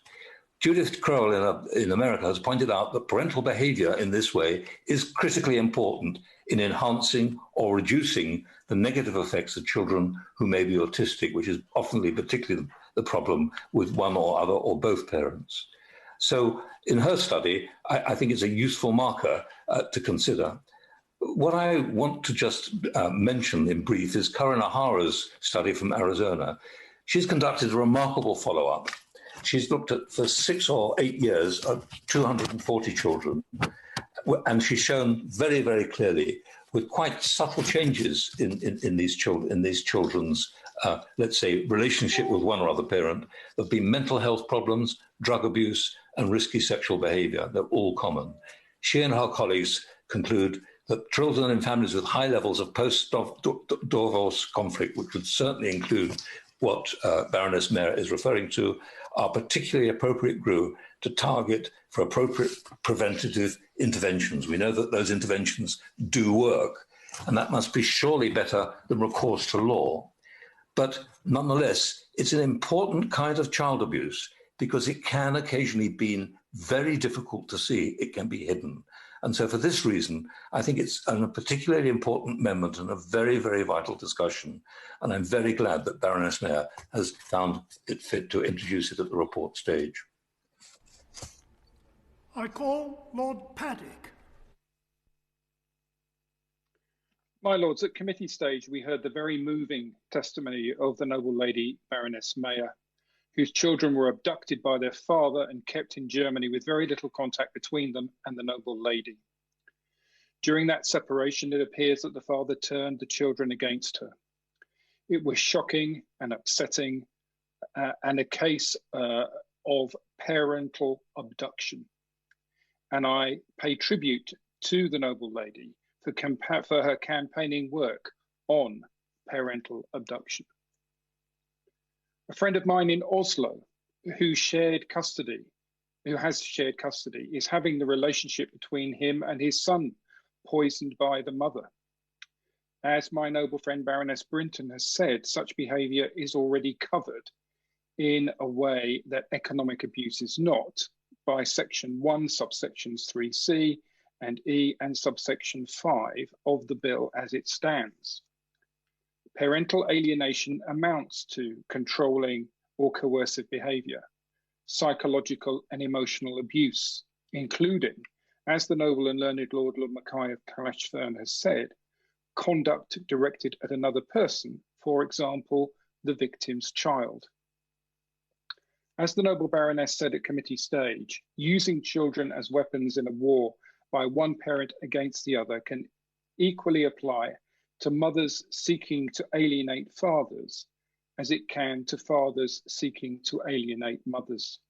Judith Crowell in America has pointed out that parental behavior in this way is critically important in enhancing or reducing the negative effects of children who may be autistic, which is often particularly the problem with one or other or both parents. So in her study, I think it's a useful marker to consider. What I want to just mention in brief is Karin Ahara's study from Arizona. She's conducted a remarkable follow-up. She's looked at, for 6 or 8 years, 240 children, and she's shown very, very clearly, with quite subtle changes in these children's, let's say, relationship with one or other parent, there have been mental health problems, drug abuse, and risky sexual behavior. They're all common. She and her colleagues conclude that children in families with high levels of post-divorce conflict, which would certainly include what Baroness Meyer is referring to, are particularly appropriate group to target for appropriate preventative interventions. We know that those interventions do work, and that must be surely better than recourse to law. But nonetheless, it's an important kind of child abuse because it can occasionally be very difficult to see. It can be hidden. And so for this reason, I think it's a particularly important amendment and a very, very vital discussion. And I'm very glad that Baroness Meyer has found it fit to introduce it at the report stage. I call Lord Paddock. My Lords, at committee stage, we heard the very moving testimony of the noble lady Baroness Meyer, whose children were abducted by their father and kept in Germany with very little contact between them and the noble lady. During that separation, it appears that the father turned the children against her. It was shocking and upsetting and a case of parental abduction. and I pay tribute to the noble lady for her campaigning work on parental abduction. A friend of mine in Oslo who has shared custody, is having the relationship between him and his son poisoned by the mother. As my noble friend Baroness Brinton has said, such behaviour is already covered in a way that economic abuse is not by Section 1, subsections 3C and E and subsection 5 of the bill as it stands. Parental alienation amounts to controlling or coercive behaviour, psychological and emotional abuse, including, as the noble and learned Lord Mackay of Kalashfern has said, conduct directed at another person, for example, the victim's child. As the noble Baroness said at committee stage, using children as weapons in a war by one parent against the other can equally apply to mothers seeking to alienate fathers as it can to fathers seeking to alienate mothers.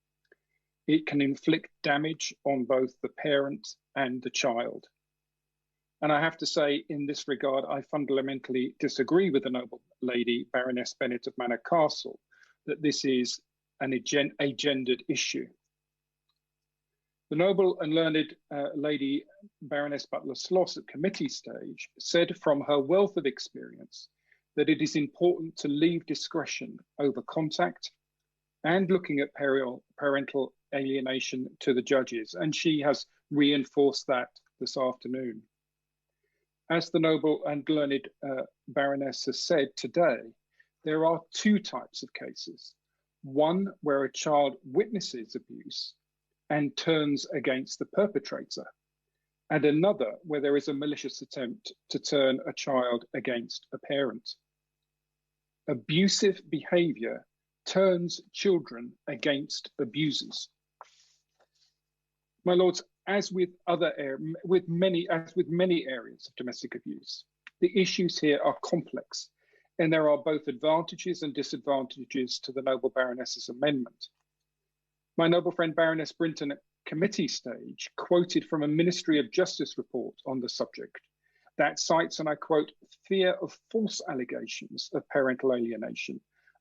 It can inflict damage on both the parent and the child. And I have to say, in this regard, I fundamentally disagree with the noble lady, Baroness Bennett of Manor Castle, that this is a gendered issue. The noble and learned lady, Baroness Butler-Sloss at committee stage, said from her wealth of experience that it is important to leave discretion over contact and looking at parental alienation to the judges, and she has reinforced that this afternoon. As the noble and learned Baroness has said today, there are two types of cases. One where a child witnesses abuse and turns against the perpetrator, and another where there is a malicious attempt to turn a child against a parent. Abusive behaviour turns children against abusers. My lords, as with many areas of domestic abuse, the issues here are complex, and there are both advantages and disadvantages to the noble Baroness's amendment. My noble friend Baroness Brinton at committee stage quoted from a Ministry of Justice report on the subject that cites, and I quote, fear of false allegations of parental alienation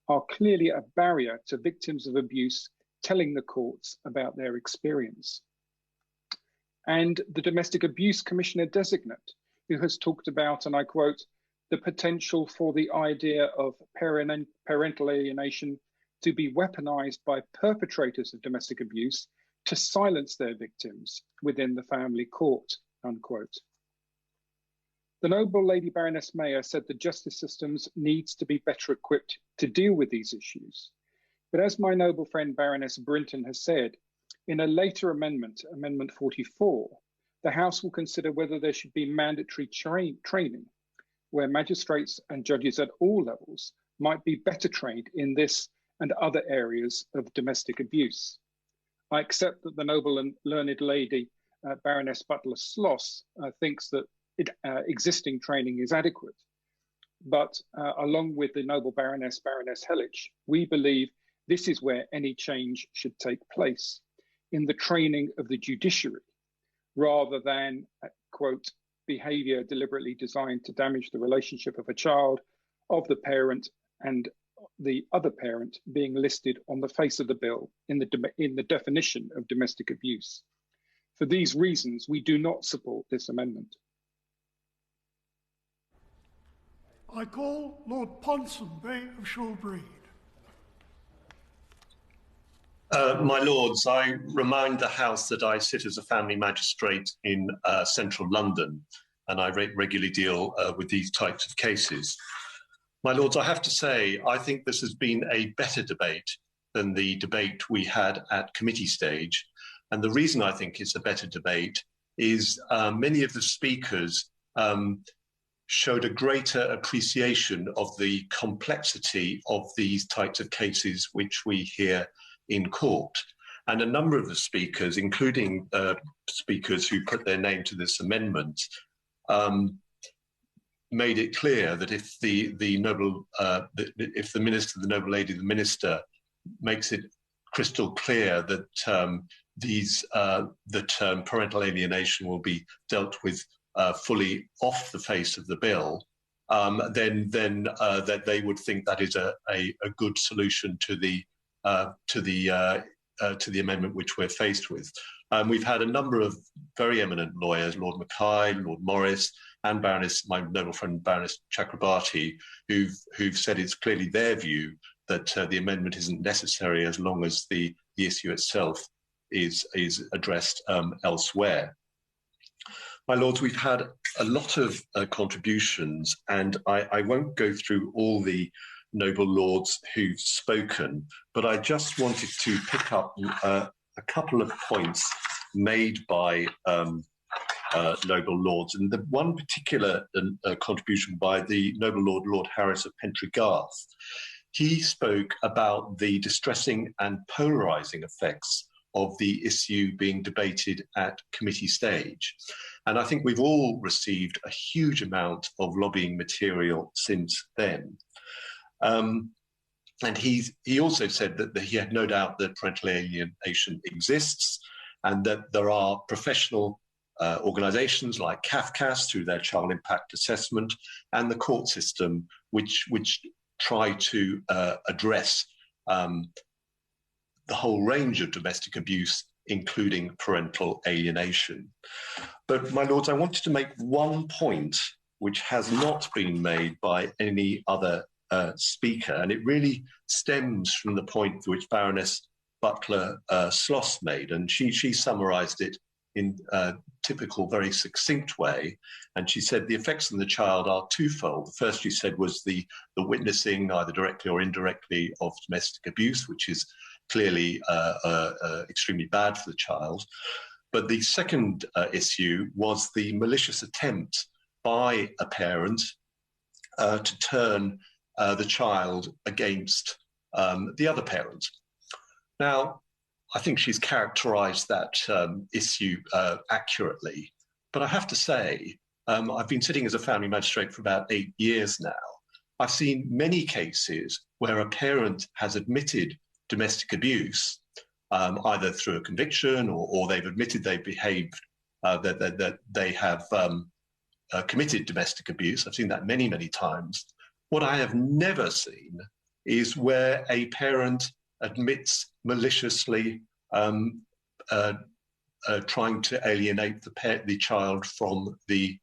are clearly a barrier to victims of abuse telling the courts about their experience. And the Domestic Abuse Commissioner designate, who has talked about, and I quote, the potential for the idea of parental alienation to be weaponized by perpetrators of domestic abuse to silence their victims within the family court, unquote. The noble lady Baroness Meyer said the justice systems needs to be better equipped to deal with these issues. But as my noble friend Baroness Brinton has said, in a later amendment, Amendment 44, the House will consider whether there should be mandatory training where magistrates and judges at all levels might be better trained in this and other areas of domestic abuse. I accept that the noble and learned lady, Baroness Butler-Sloss, thinks that existing training is adequate. But along with the noble Baroness Hellich, we believe this is where any change should take place, in the training of the judiciary, rather than, quote, behaviour deliberately designed to damage the relationship of a child, of the parent, and the other parent being listed on the face of the bill in the definition of domestic abuse. For these reasons, we do not support this amendment. I call Lord Ponsonby of Shoolbreed. My Lords, I remind the House that I sit as a family magistrate in central London, and I regularly deal with these types of cases. My Lords, I have to say, I think this has been a better debate than the debate we had at committee stage. And the reason I think it's a better debate is many of the speakers showed a greater appreciation of the complexity of these types of cases which we hear in court. And a number of the speakers, including speakers who put their name to this amendment, made it clear that if the noble lady, the minister, makes it crystal clear that the term parental alienation will be dealt with fully off the face of the bill, then that they would think that is a good solution to the amendment which we're faced with. We've had a number of very eminent lawyers, Lord Mackay, Lord Morris, and Baroness, my noble friend Baroness Chakrabarti, who've said it's clearly their view that the amendment isn't necessary as long as the issue itself is addressed elsewhere. My Lords, we've had a lot of contributions, and I won't go through all the noble lords who've spoken, but I just wanted to pick up a couple of points made by noble lords. And the one particular contribution by the noble lord, Lord Harris of Pentriggarth, he spoke about the distressing and polarising effects of the issue being debated at committee stage. And I think we've all received a huge amount of lobbying material since then. And he also said that he had no doubt that parental alienation exists and that there are professional organisations like CAFCAS through their child impact assessment and the court system which try to address the whole range of domestic abuse, including parental alienation. But, my lords, I wanted to make one point which has not been made by any other speaker, and it really stems from the point which Baroness Butler-Sloss made, and she summarised it in a typical, very succinct way, and she said the effects on the child are twofold. The first, she said, was the witnessing, either directly or indirectly, of domestic abuse, which is clearly extremely bad for the child. But the second issue was the malicious attempt by a parent to turn the child against the other parent. Now, I think she's characterised that issue accurately, but I have to say, I've been sitting as a family magistrate for about 8 years now. I've seen many cases where a parent has admitted domestic abuse, either through a conviction or they've admitted they've behaved, that they have committed domestic abuse. I've seen that many, many times. What I have never seen is where a parent admits maliciously trying to alienate the child from the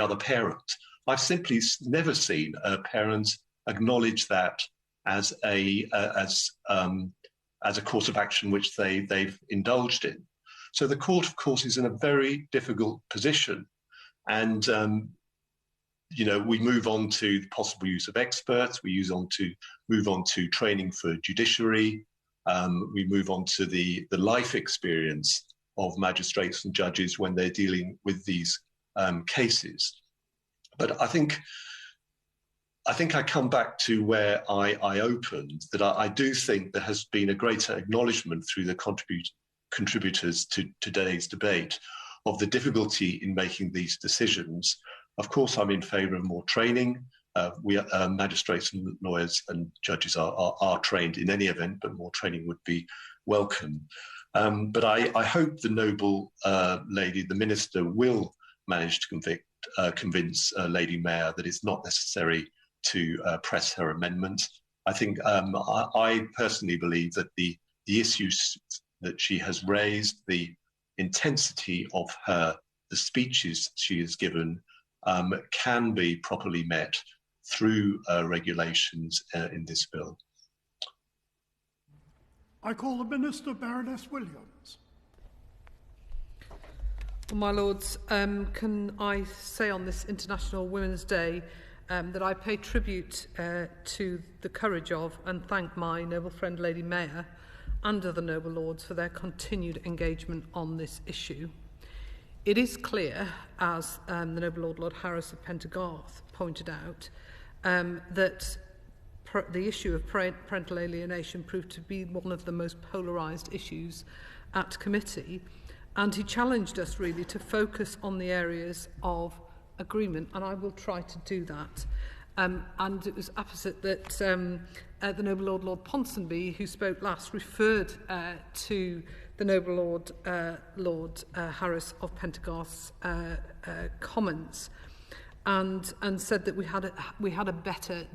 other parent. I've simply never seen a parent acknowledge that as a course of action which they've indulged in. So the court, of course, is in a very difficult position, and we move on to the possible use of experts. We move on to training for judiciary. We move on to the life experience of magistrates and judges when they're dealing with these cases. But I think I come back to where I opened, that I do think there has been a greater acknowledgement through the contributors to today's debate of the difficulty in making these decisions. Of course, I'm in favour of more training. We magistrates and lawyers and judges are trained in any event, but more training would be welcome. But I hope the noble lady, the minister, will manage to convince Lady Mayer that it's not necessary to press her amendment. I think I personally believe that the issues that she has raised, the intensity of the speeches she has given, can be properly met through regulations in this bill. I call the Minister, Baroness Williams. Well, my Lords, can I say on this International Women's Day that I pay tribute to the courage of and thank my noble friend Lady Mayer and other noble lords for their continued engagement on this issue. It is clear, as the noble Lord Harris of Pentriggarth pointed out, that the issue of parental alienation proved to be one of the most polarised issues at committee, and he challenged us really to focus on the areas of agreement, and I will try to do that. And it was opposite that the Noble Lord, Lord Ponsonby, who spoke last, referred to the Noble Lord, Lord Harris of Pentecost's comments, and said that we had a better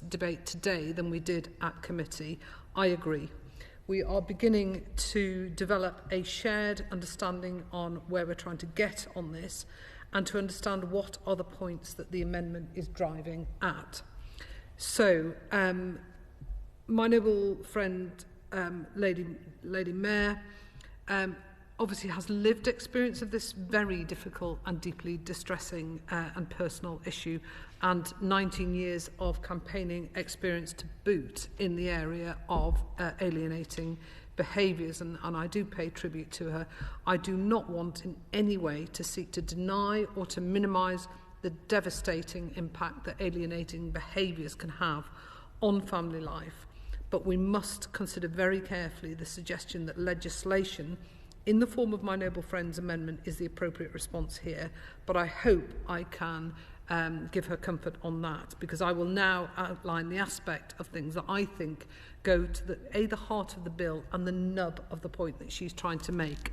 debate today than we did at committee. I agree. We are beginning to develop a shared understanding on where we're trying to get on this, and to understand what are the points that the amendment is driving at. So, my noble friend, Lady Mayer, obviously has lived experience of this very difficult and deeply distressing and personal issue, and 19 years of campaigning experience to boot in the area of alienating behaviours, and I do pay tribute to her. I do not want in any way to seek to deny or to minimise the devastating impact that alienating behaviours can have on family life, but we must consider very carefully the suggestion that legislation in the form of my noble friend's amendment is the appropriate response here, but I hope I can give her comfort on that, because I will now outline the aspect of things that I think go to the heart of the bill and the nub of the point that she's trying to make.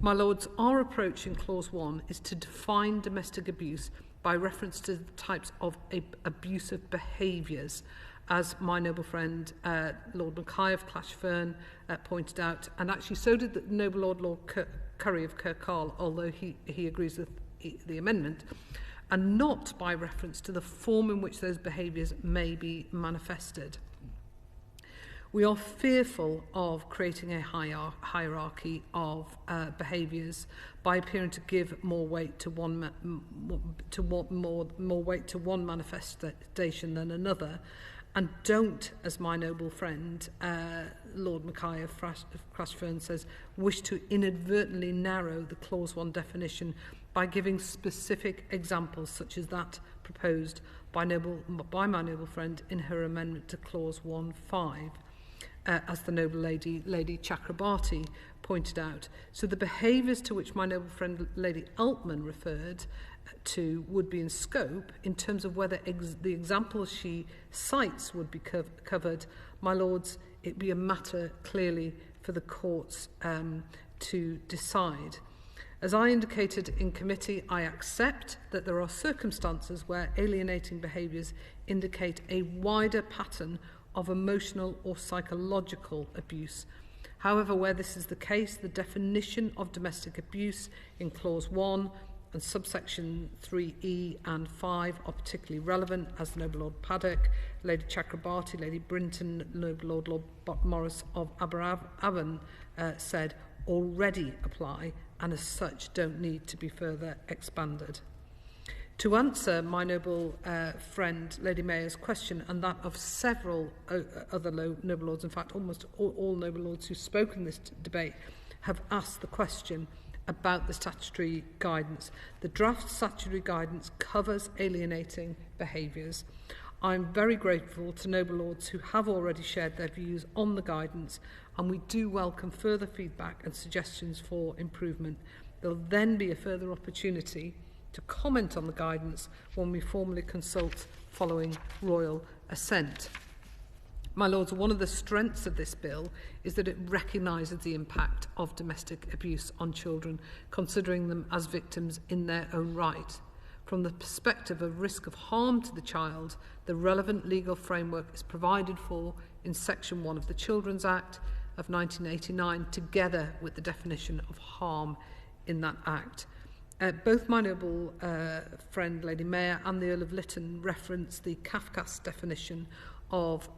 My Lords, our approach in Clause 1 is to define domestic abuse by reference to the types of abusive behaviours, as my noble friend Lord Mackay of Clashfern pointed out, and actually so did the noble Lord Curry of Kirkcaldy, although he agrees with the amendment, and not by reference to the form in which those behaviours may be manifested. We are fearful of creating a hierarchy of behaviours by appearing to give more weight to one manifestation than another, and don't, as my noble friend Lord Mackay of Crashfern says, wish to inadvertently narrow the Clause 1 definition by giving specific examples such as that proposed by my noble friend in her amendment to Clause 1.5. As the noble Lady Chakrabarti pointed out. So the behaviours to which my noble friend Lady Altman referred to would be in scope in terms of whether the examples she cites would be covered. My Lords, it be a matter clearly for the courts to decide. As I indicated in committee, I accept that there are circumstances where alienating behaviours indicate a wider pattern of emotional or psychological abuse. However, where this is the case, the definition of domestic abuse in Clause 1 and subsection 3E and 5 are particularly relevant, as the Noble Lord Paddock, Lady Chakrabarti, Lady Brinton, Noble Lord Morris of Aberavon said already apply, and as such don't need to be further expanded. To answer my noble friend Lady Mayer's question, and that of several other noble lords, in fact almost all noble lords who spoke in this debate have asked the question about the statutory guidance. The draft statutory guidance covers alienating behaviours. I'm very grateful to noble lords who have already shared their views on the guidance, and we do welcome further feedback and suggestions for improvement. There'll then be a further opportunity to comment on the guidance when we formally consult following royal assent. My Lords, one of the strengths of this bill is that it recognises the impact of domestic abuse on children, considering them as victims in their own right. From the perspective of risk of harm to the child, the relevant legal framework is provided for in Section 1 of the Children's Act of 1989, together with the definition of harm in that Act. Both my noble friend Lady Mayer and the Earl of Lytton reference the Kafka's definition of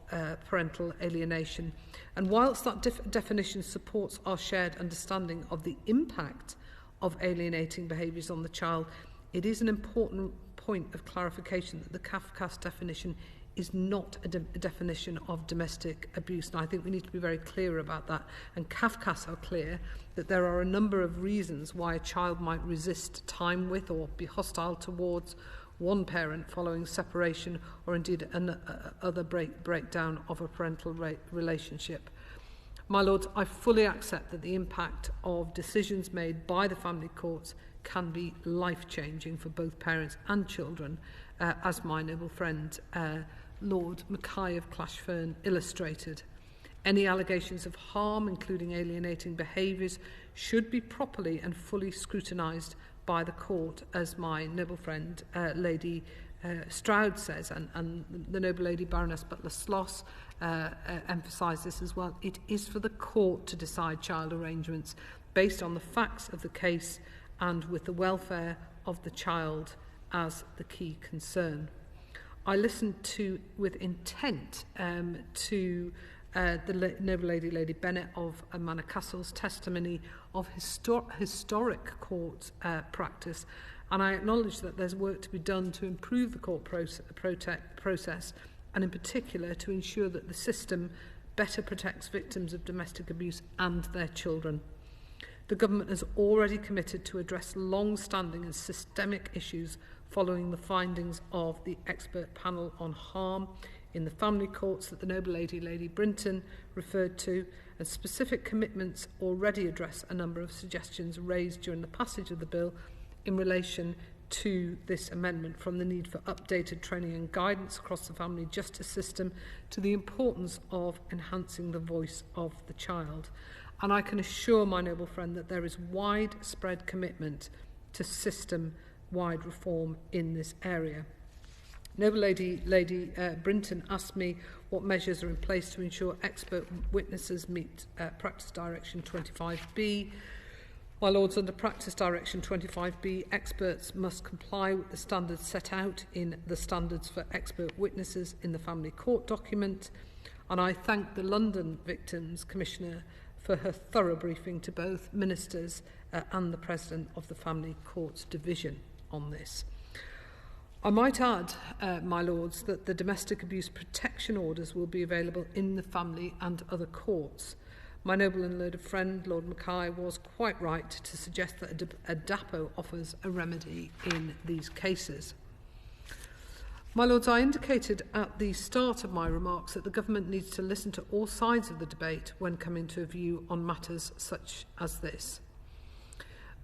parental alienation. And whilst that definition supports our shared understanding of the impact of alienating behaviours on the child, it is an important point of clarification that the Kafka's definition is not a definition of domestic abuse. And I think we need to be very clear about that. And Kafka's are clear that there are a number of reasons why a child might resist time with or be hostile towards one parent following separation, or indeed other breakdown of a parental relationship. My Lords, I fully accept that the impact of decisions made by the family courts can be life-changing for both parents and children, as my noble friend Lord Mackay of Clashfern illustrated. Any allegations of harm, including alienating behaviours, should be properly and fully scrutinised by the court, as my noble friend Lady Stroud says, and the noble Lady Baroness Butler-Sloss emphasised this as well. It is for the court to decide child arrangements based on the facts of the case and with the welfare of the child as the key concern. I listened with intent to the noble Lady Bennett of Manor Castle's testimony of historic court practice, and I acknowledge that there's work to be done to improve the court process, and in particular to ensure that the system better protects victims of domestic abuse and their children. The government has already committed to address long-standing and systemic issues following the findings of the expert panel on harm in the family courts that the noble Lady Brinton referred to, and specific commitments already address a number of suggestions raised during the passage of the bill in relation to this amendment, from the need for updated training and guidance across the family justice system to the importance of enhancing the voice of the child. And I can assure my noble friend that there is widespread commitment to system-wide reform in this area. Noble Lady Brinton asked me what measures are in place to ensure expert witnesses meet Practice Direction 25B. My Lords, under Practice Direction 25B, experts must comply with the standards set out in the Standards for Expert Witnesses in the Family Court document, and I thank the London Victims Commissioner for her thorough briefing to both ministers and the President of the Family Courts Division on this. I might add, my Lords, that the domestic abuse protection orders will be available in the family and other courts. My noble and learned friend, Lord Mackay, was quite right to suggest that a DAPO offers a remedy in these cases. My Lords, I indicated at the start of my remarks that the government needs to listen to all sides of the debate when coming to a view on matters such as this.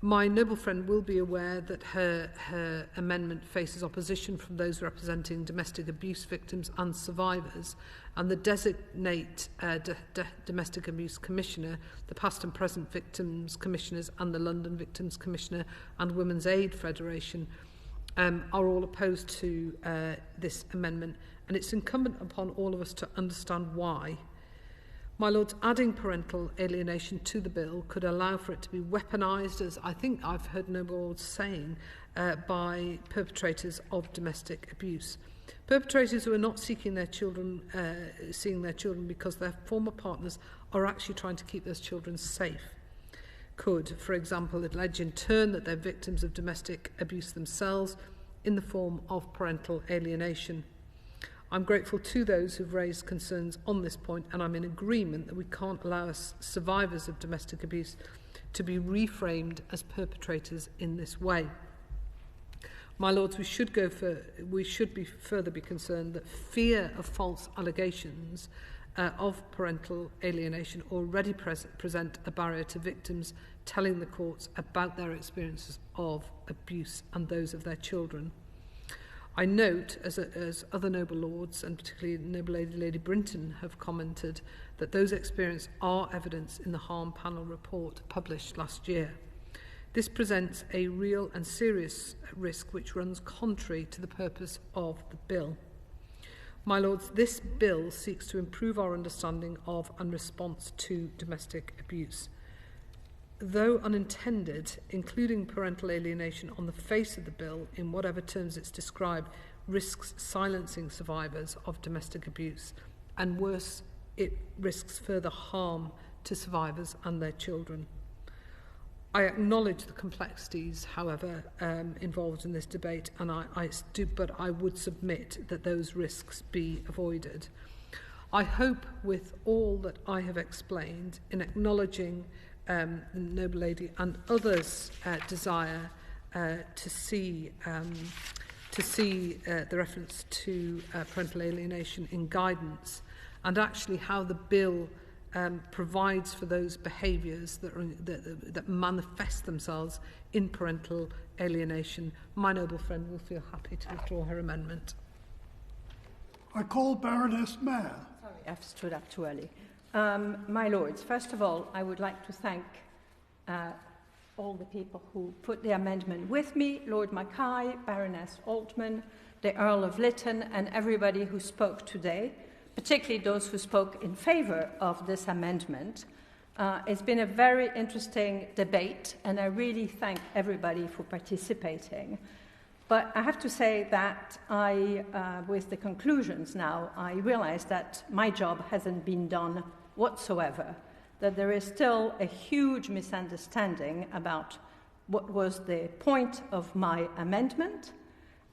My noble friend will be aware that her amendment faces opposition from those representing domestic abuse victims and survivors, and the designate Domestic Abuse Commissioner, the past and present Victims Commissioners and the London Victims Commissioner and Women's Aid Federation are all opposed to this amendment, and it's incumbent upon all of us to understand why. My Lords, adding parental alienation to the bill could allow for it to be weaponised, as I think I've heard noble lords saying, by perpetrators of domestic abuse. Perpetrators who are not seeing their children because their former partners are actually trying to keep those children safe could, for example, allege in turn that they're victims of domestic abuse themselves in the form of parental alienation. I'm grateful to those who've raised concerns on this point, and I'm in agreement that we can't allow survivors of domestic abuse to be reframed as perpetrators in this way. My Lords, we should further be concerned that fear of false allegations of parental alienation already present a barrier to victims telling the courts about their experiences of abuse and those of their children. I note, as other noble lords, and particularly noble Lady Brinton, have commented, that those experiences are evidenced in the Harm Panel report published last year. This presents a real and serious risk which runs contrary to the purpose of the bill. My Lords, this bill seeks to improve our understanding of and response to domestic abuse. Though unintended, including parental alienation on the face of the bill, in whatever terms it's described, risks silencing survivors of domestic abuse, and worse, it risks further harm to survivors and their children. I acknowledge the complexities, however, involved in this debate, and but I would submit that those risks be avoided. I hope, with all that I have explained, in acknowledging the noble lady and others' desire to see the reference to parental alienation in guidance, and actually how the bill provides for those behaviours that manifest themselves in parental alienation. My noble friend will feel happy to withdraw her amendment. I call Baroness Meyer. Sorry, I've stood up too early. My Lords, first of all, I would like to thank all the people who put the amendment with me, Lord Mackay, Baroness Altman, the Earl of Lytton, and everybody who spoke today, particularly those who spoke in favour of this amendment. It's been a very interesting debate, and I really thank everybody for participating. But I have to say that with the conclusions now, I realize that my job hasn't been done whatsoever, that there is still a huge misunderstanding about what was the point of my amendment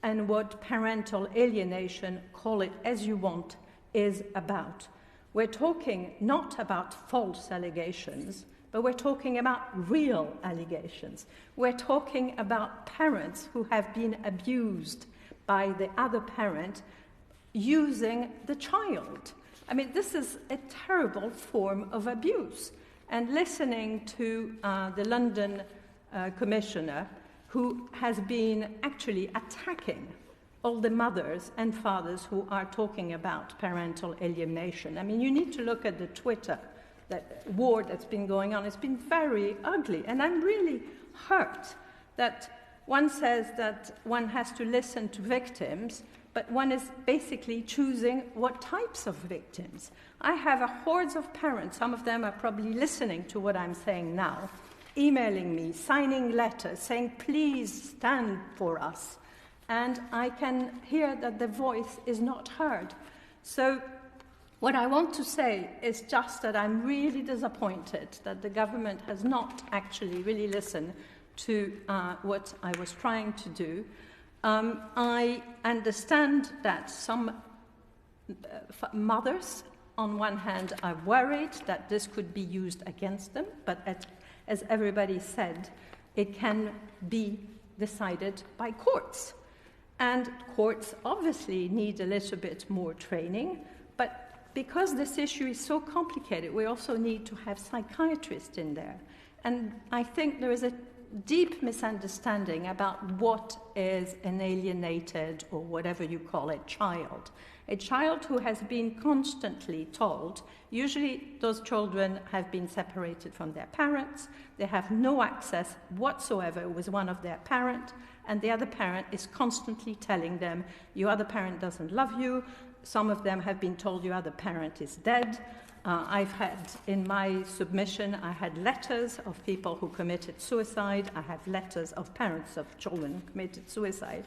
and what parental alienation, call it as you want, is about. We're talking not about false allegations, but we're talking about real allegations. We're talking about parents who have been abused by the other parent using the child. I mean, this is a terrible form of abuse. And listening to the London Commissioner, who has been actually attacking all the mothers and fathers who are talking about parental alienation. I mean, you need to look at the Twitter that war that's been going on. It's been very ugly. And I'm really hurt that one says that one has to listen to victims, but one is basically choosing what types of victims. I have a hordes of parents, some of them are probably listening to what I'm saying now, emailing me, signing letters, saying, please stand for us. And I can hear that the voice is not heard. So what I want to say is just that I'm really disappointed that the government has not actually really listened to what I was trying to do. I understand that some mothers, on one hand, are worried that this could be used against them, but as everybody said, it can be decided by courts. And courts obviously need a little bit more training, but because this issue is so complicated, we also need to have psychiatrists in there. And I think there is a deep misunderstanding about what is an alienated, or whatever you call it, child. A child who has been constantly told, usually those children have been separated from their parents, they have no access whatsoever with one of their parents, and the other parent is constantly telling them, your other parent doesn't love you. Some of them have been told your other parent is dead. I've had, in my submission, I had letters of people who committed suicide. I have letters of parents of children who committed suicide.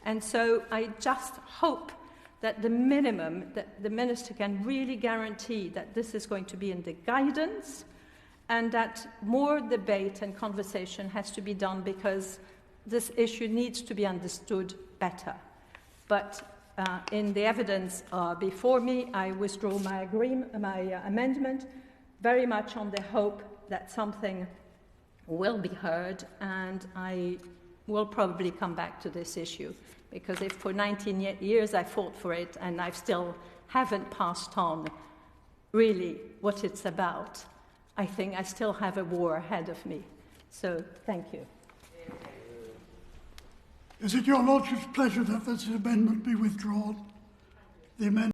And so I just hope that the minimum, that the minister can really guarantee that this is going to be in the guidance, and that more debate and conversation has to be done, because this issue needs to be understood better. But in the evidence before me, I withdraw my amendment, very much on the hope that something will be heard, and I will probably come back to this issue, because if for 19 years I fought for it and I still haven't passed on really what it's about, I think I still have a war ahead of me. So thank you. Is it your Lordship's pleasure that this amendment be withdrawn? The amendment